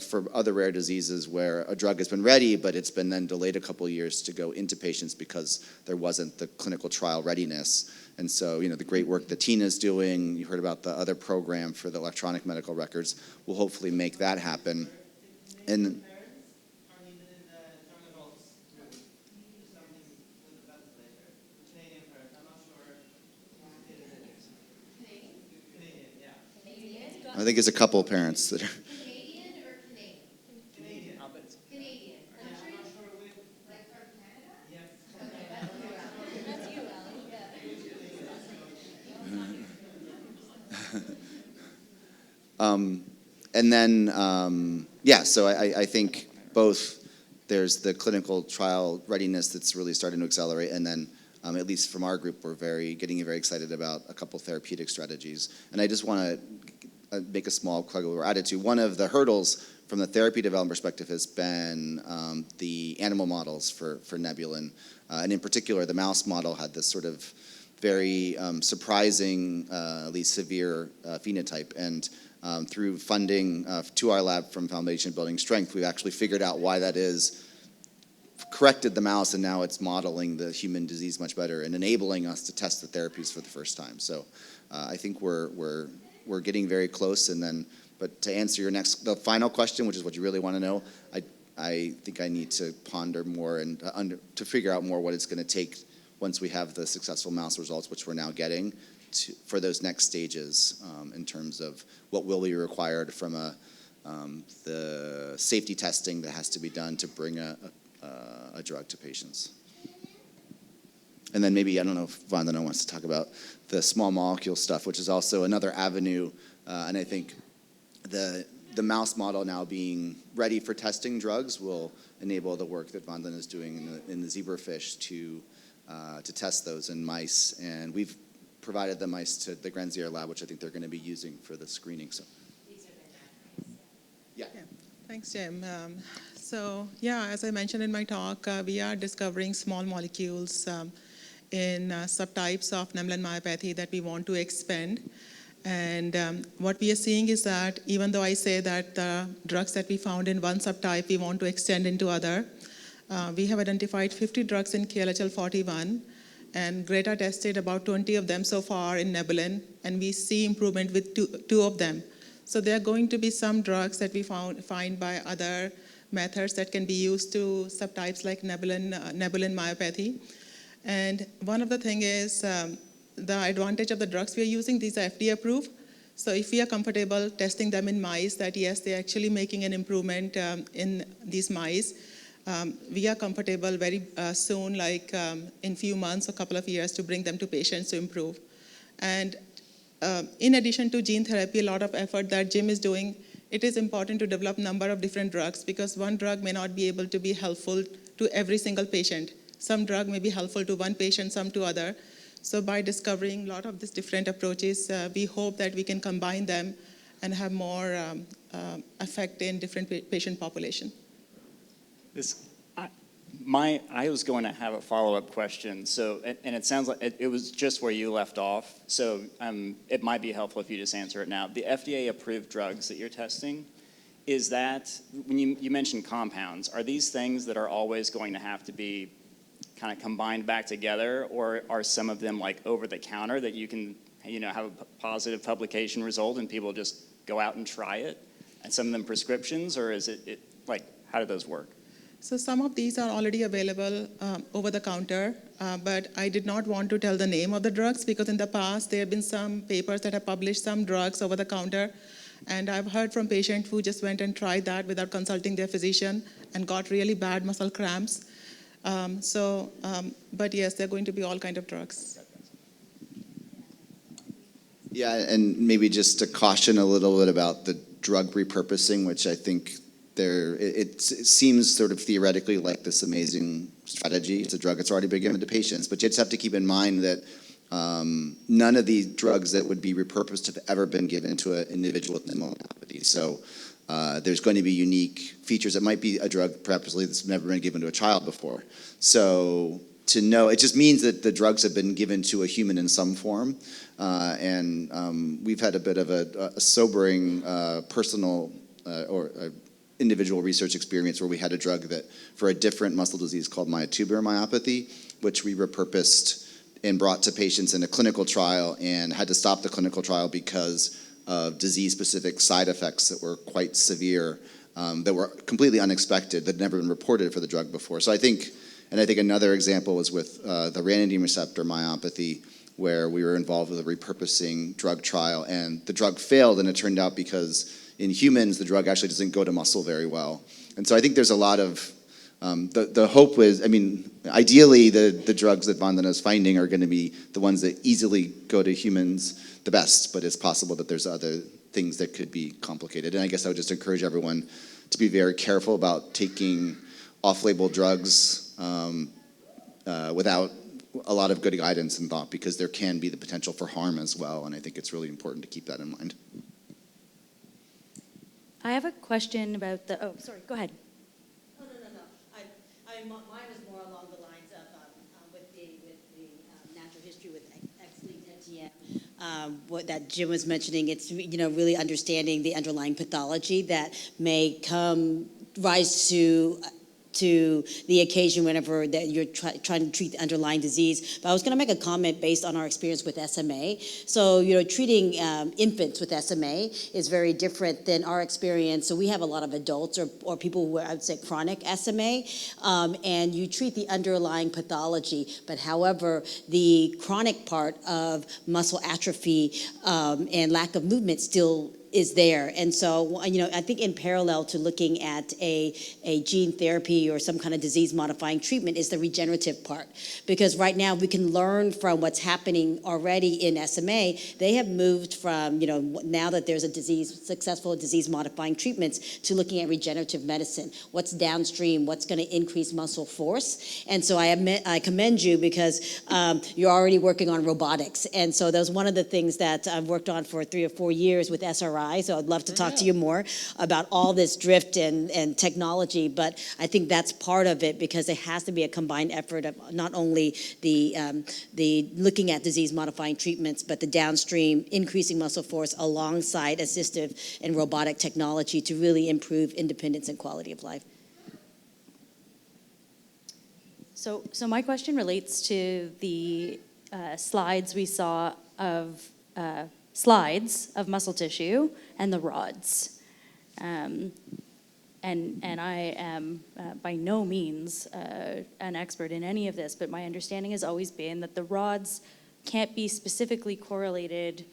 for other rare diseases where a drug has been ready, but it's been then delayed a couple years to go into patients because there wasn't the clinical trial readiness. And so, the great work that Tina's doing, you heard about the other program for the electronic medical records, will hopefully make that happen. And I think it's a couple of parents that are. Canadian or Canadian? Canadian. Canadian. Country? Like from Canada? Yes. That's you, Ellie. And then, so I think both there's the clinical trial readiness that's really starting to accelerate, and then at least from our group, we're getting very excited about a couple therapeutic strategies. And I just want to make a small plug we're added to. One of the hurdles from the therapy development perspective has been the animal models for Nebulin. And in particular, the mouse model had this sort of very surprisingly severe phenotype. And through funding to our lab from Foundation Building Strength, we've actually figured out why that is, corrected the mouse, and now it's modeling the human disease much better and enabling us to test the therapies for the first time. So I think we're getting very close. And then, but to answer the final question, which is what you really want to know, I think I need to ponder more and to figure out more what it's going to take once we have the successful mouse results, which we're now getting, for those next stages in terms of what will be required from the safety testing that has to be done to bring a drug to patients. And then maybe, I don't know if Vandana wants to talk about the small molecule stuff, which is also another avenue. And I think the mouse model now being ready for testing drugs will enable the work that Vandana is doing in the zebrafish to test those in mice. And we've provided the mice to the Grenzier lab, which I think they're going to be using for the screening. So, yeah. Thanks, Jim. As I mentioned in my talk, we are discovering small molecules in subtypes of Nemaline myopathy that we want to expand. And what we are seeing is that even though I say that the drugs that we found in one subtype, we want to extend into other, we have identified 50 drugs in 𝗔𝗙𝗕𝗏, and Greta tested about 20 of them so far in Nebulin, and we see improvement with two of them. So there are going to be some drugs that we find by other methods that can be used to subtypes like Nemaline myopathy. And one of the things is the advantage of the drugs we are using, these are FDA approved. So if we are comfortable testing them in mice, that yes, they're actually making an improvement in these mice, we are comfortable very soon, like in few months, a couple of years, to bring them to patients to improve. And in addition to gene therapy, a lot of effort that Jim is doing, it is important to develop a number of different drugs, because one drug may not be able to be helpful to every single patient. Some drug may be helpful to one patient, some to other. So by discovering a lot of these different approaches, we hope that we can combine them and have more effect in different patient population. I was going to have a follow-up question. So, and it sounds like it was just where you left off. So it might be helpful if you just answer it now. The FDA-approved drugs that you're testing, is that, when you mentioned compounds, are these things that are always going to have to be kind of combined back together, or are some of them like over the counter that you can, have a positive publication result and people just go out and try it? And some of them prescriptions, or is it like, how do those work? So some of these are already available over the counter, but I did not want to tell the name of the drugs because in the past there have been some papers that have published some drugs over the counter, and I've heard from patients who just went and tried that without consulting their physician and got really bad muscle cramps. But yes, there are going to be all kinds of drugs. Yeah, and maybe just to caution a little bit about the drug repurposing, which I think it seems sort of theoretically like this amazing strategy. It's a drug that's already been given to patients, but you just have to keep in mind that none of these drugs that would be repurposed have ever been given to an individual with Nemaline myopathy. So there's going to be unique features. It might be a drug perhaps that's never been given to a child before. So to know, it just means that the drugs have been given to a human in some form. We've had a bit of a sobering personal or individual research experience where we had a drug that for a different muscle disease called 𝗏𝗡𝗵𝗏 myopathy, which we repurposed and brought to patients in a clinical trial and had to stop the clinical trial because of disease-specific side effects that were quite severe, that were completely unexpected, that had never been reported for the drug before. So I think another example was with the ranitidine receptor myopathy, where we were involved with a repurposing drug trial, and the drug failed, and it turned out because in humans, the drug actually doesn't go to muscle very well. And so I think there's a lot of, the hope was, ideally the drugs that Vandana is finding are going to be the ones that easily go to humans the best, but it's possible that there's other things that could be complicated. And I guess I would just encourage everyone to be very careful about taking off-label drugs without a lot of good guidance and thought, because there can be the potential for harm as well, and I think it's really important to keep that in mind. I have a question about the, oh, sorry, go ahead. No. Mine was more along the lines of with the natural history with 𝗥𝗲𝗄𝗏, what that Jim was mentioning. It's really understanding the underlying pathology that may rise to the occasion whenever that you're trying to treat the underlying disease. But I was going to make a comment based on our experience with SMA. So, treating infants with SMA is very different than our experience. So we have a lot of adults or people who are, I would say, chronic SMA, and you treat the underlying pathology. But however, the chronic part of muscle atrophy and lack of movement still is there. And so, I think in parallel to looking at a gene therapy or some kind of disease-modifying treatment is the regenerative part. Because right now we can learn from what's happening already in SMA. They have moved from, now that there's successful disease-modifying treatments, to looking at regenerative medicine. What's downstream? What's going to increase muscle force? And so I commend you because you're already working on robotics. And so that was one of the things that I've worked on for 3 or 4 years with SRI. So I'd love to talk to you more about all this drift and technology, but I think that's part of it, because it has to be a combined effort of not only the looking at disease-modifying treatments, but the downstream increasing muscle force alongside assistive and robotic technology to really improve independence and quality of life. So my question relates to the slides we saw of slides of muscle tissue and the rods. And I am by no means an expert in any of this, but my understanding has always been that the rods can't be specifically correlated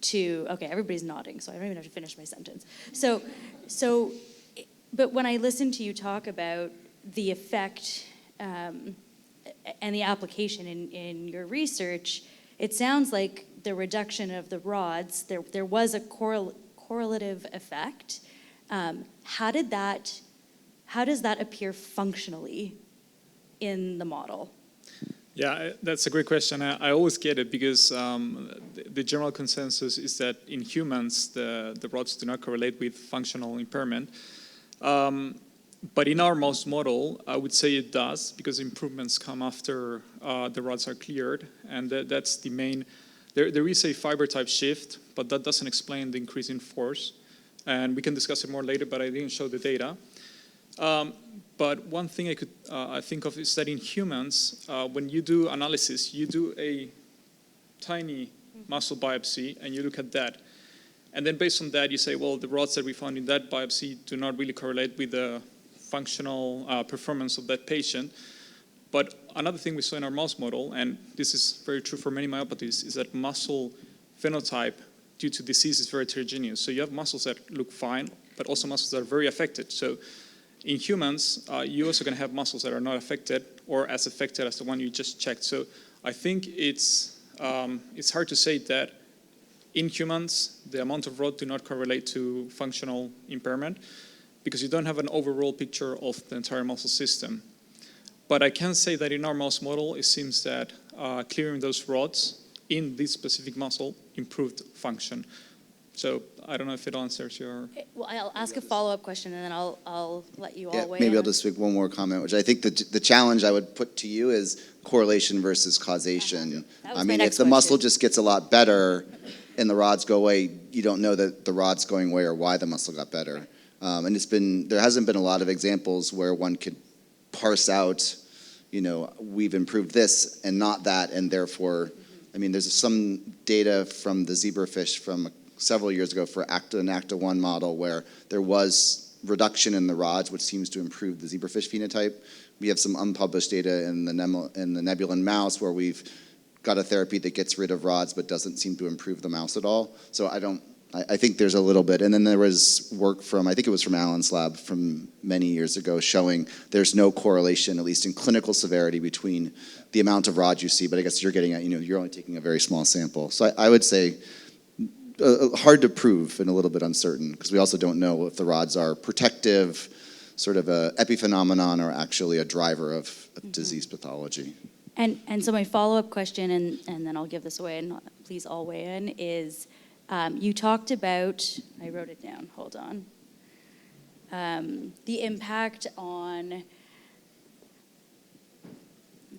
to, okay, everybody's nodding, so I don't even have to finish my sentence. But when I listen to you talk about the effect and the application in your research, it sounds like the reduction of the rods, there was a correlative effect. How does that appear functionally in the model? Yeah, that's a great question. I always get it because the general consensus is that in humans, the rods do not correlate with functional impairment. But in our mouse model, I would say it does, because improvements come after the rods are cleared, and that's the main. There is a fiber type shift, but that doesn't explain the increase in force. And we can discuss it more later, but I didn't show the data. But one thing I think of is that in humans, when you do analysis, you do a tiny muscle biopsy and you look at that. And then based on that, you say, well, the rods that we found in that biopsy do not really correlate with the functional performance of that patient. But another thing we saw in our mouse model, and this is very true for many myopathies, is that muscle phenotype due to disease is very heterogeneous. So you have muscles that look fine, but also muscles that are very affected. So in humans, you're also going to have muscles that are not affected or as affected as the one you just checked. So I think it's hard to say that in humans, the amount of rod do not correlate to functional impairment because you don't have an overall picture of the entire muscle system. But I can say that in our mouse model, it seems that clearing those rods in this specific muscle improved function. So I don't know if it answers your... Well, I'll ask a follow-up question and then I'll let you all weigh maybe in. I'll just make one more comment, which I think the challenge I would put to you is correlation versus causation. I mean, if the muscle just gets a lot better and the rods go away, you don't know that the rod's going away or why the muscle got better. And there hasn't been a lot of examples where one could parse out, we've improved this and not that, and therefore, I mean, there's some data from the zebrafish from several years ago for an 𝗥𝗲1 model where there was reduction in the rods, which seems to improve the zebrafish phenotype. We have some unpublished data in the Nemaline mouse where we've got a therapy that gets rid of rods but doesn't seem to improve the mouse at all. So I think there's a little bit. And then there was work from, I think it was from Alan's lab from many years ago, showing there's no correlation, at least in clinical severity, between the amount of rods you see. But I guess you're getting at, you're only taking a very small sample. So I would say hard to prove and a little bit uncertain because we also don't know if the rods are protective, sort of a epiphenomenon, or actually a driver of disease pathology. And so my follow-up question, and then I'll give this away, and please all weigh in, is you talked about, I wrote it down, hold on, the impact on,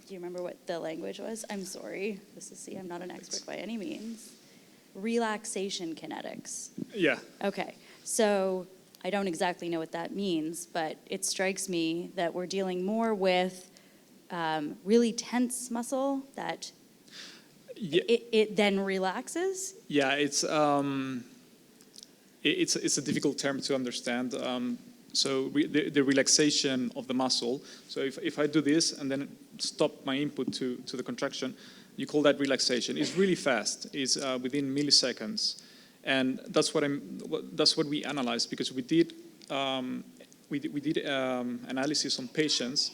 do you remember what the language was? I'm sorry, I'm not an expert by any means. Relaxation kinetics. Yeah. Okay, so I don't exactly know what that means, but it strikes me that we're dealing more with really tense muscle that it then relaxes? Yeah, it's a difficult term to understand. So the relaxation of the muscle. So if I do this and then stop my input to the contraction, you call that relaxation. It's really fast. It's within milliseconds, and that's what we analyzed because we did analysis on patients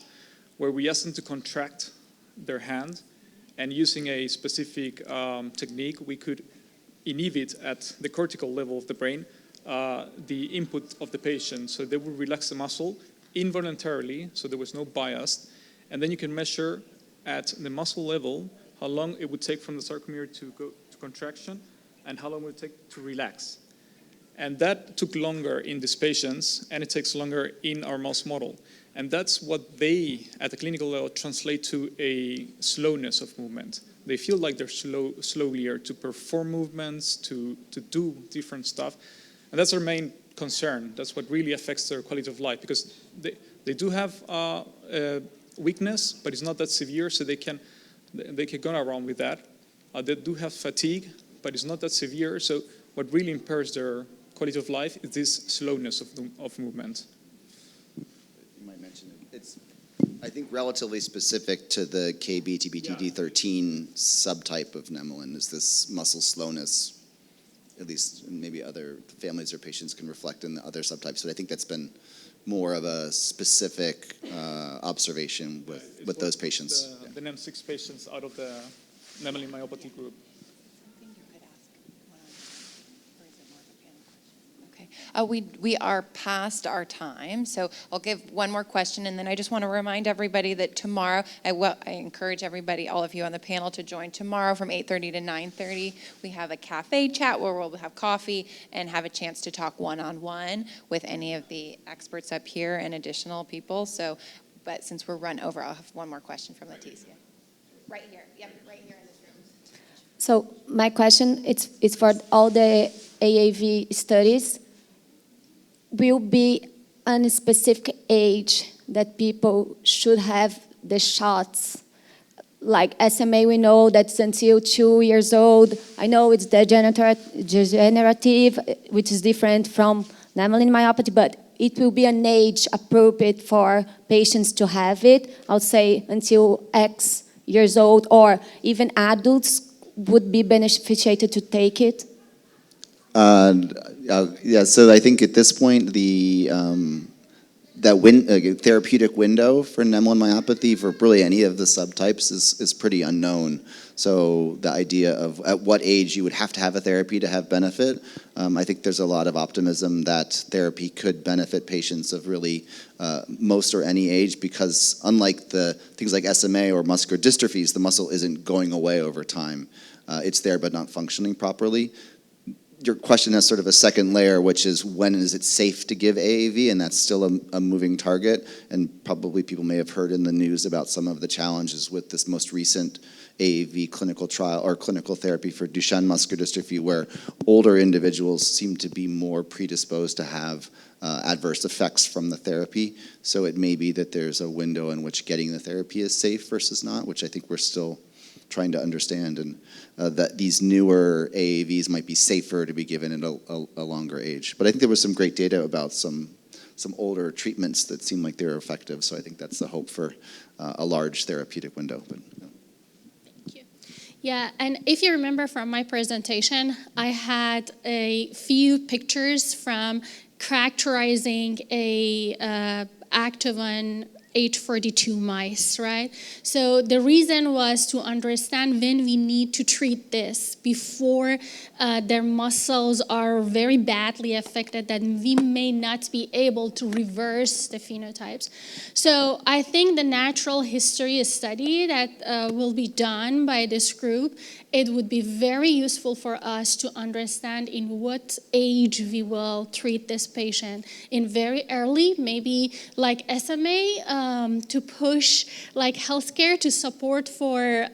where we asked them to contract their hand, and using a specific technique, we could inhibit at the cortical level of the brain the input of the patient. So they would relax the muscle involuntarily, so there was no bias, and then you can measure at the muscle level how long it would take from the sarcomere to go to contraction and how long it would take to relax. And that took longer in these patients, and it takes longer in our mouse model. And that's what they, at the clinical level, translate to a slowness of movement. They feel like they're slower to perform movements, to do different stuff. And that's our main concern. That's what really affects their quality of life, because they do have weakness, but it's not that severe, so they can go around with that. They do have fatigue, but it's not that severe. So what really impairs their quality of life is this slowness of movement. You might mention it. It's, I think, relatively specific to the 𝗏𝗏𝗏𝗏13 subtype of Nemaline, is this muscle slowness. At least maybe other families or patients can reflect in the other subtypes, but I think that's been more of a specific observation with those patients. The NEM6 patients out of the Nemaline myopathy group. We are past our time, so I'll give one more question, and then I just want to remind everybody that tomorrow, I encourage everybody, all of you on the panel, to join tomorrow from 8:30 to 9:30. We have a cafe chat where we'll have coffee and have a chance to talk one-on-one with any of the experts up here and additional people. So, but since we're run over, I'll have one more question from 𝗏𝗏𝗏𝗏. Right here, yep, right here in this room. So my question is for all the AAV studies. Will be on a specific age that people should have the shots? Like SMA, we know that's until 2 years old. I know it's degenerative, which is different from Nemaline myopathy, but it will be an age appropriate for patients to have it. I'll say until X years old, or even adults would be beneficiated to take it. Yeah, so I think at this point, therapeutic window for Nemaline myopathy for really any of the subtypes is pretty unknown. So the idea of at what age you would have to have a therapy to have benefit, I think there's a lot of optimism that therapy could benefit patients of really most or any age, because unlike the things like SMA or muscular dystrophies, the muscle isn't going away over time. It's there but not functioning properly. Your question has sort of a second layer, which is when is it safe to give AAV, and that's still a moving target. And probably people may have heard in the news about some of the challenges with this most recent AAV clinical trial or clinical therapy for Duchenne muscular dystrophy, where older individuals seem to be more predisposed to have adverse effects from the therapy. So it may be that there's a window in which getting the therapy is safe versus not, which I think we're still trying to understand, and that these newer AAVs might be safer to be given at a longer age. But I think there was some great data about some older treatments that seem like they were effective, so I think that's the hope for a large therapeutic window. But, Thank you. Yeah, and if you remember from my presentation, I had a few pictures from characterizing a activin H42 mice, right? So the reason was to understand when we need to treat this before their muscles are very badly affected, that we may not be able to reverse the phenotypes. So I think the natural history study that will be done by this group, it would be very useful for us to understand in what age we will treat this patient. In very early, maybe like SMA, to push like healthcare to support for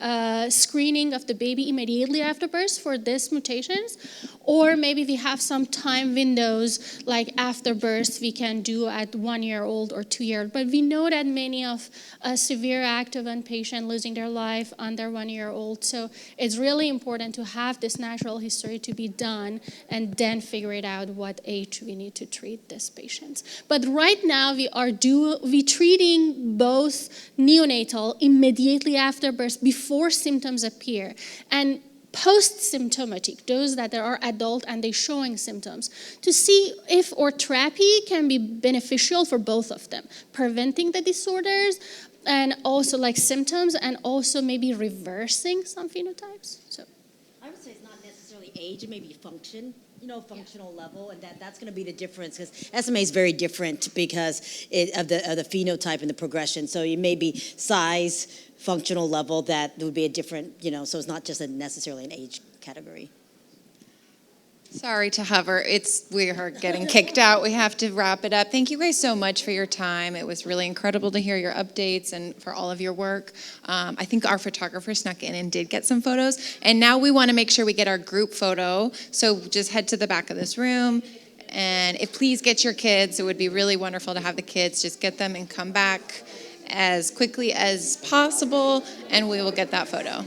screening of the baby immediately after birth for these mutations. Or maybe we have some time windows like after birth we can do at 1 year old or 2 year old. But we know that many of severe activin patients losing their life under 1 year old. So it's really important to have this natural history to be done and then figure it out what age we need to treat these patients. But right now we treating both neonatal immediately after birth before symptoms appear, and post-symptomatic, those that are adult and they're showing symptoms, to see if 𝗏𝗏𝗏 can be beneficial for both of them, preventing the disorders and also like symptoms, and also maybe reversing some phenotypes. So I would say it's not necessarily age, it may be function. Functional level, and that's going to be the difference, because SMA is very different because of the phenotype and the progression. So it may be size, functional level, that would be a different, so it's not just necessarily an age category. Sorry 𝗏𝗏𝗏, we are getting kicked out. We have to wrap it up. Thank you guys so much for your time. It was really incredible to hear your updates and for all of your work. I think our photographer snuck in and did get some photos. And now we want to make sure we get our group photo. So just head to the back of this room. And please get your kids. It would be really wonderful to have the kids. Just get them and come back as quickly as possible, and we will get that photo.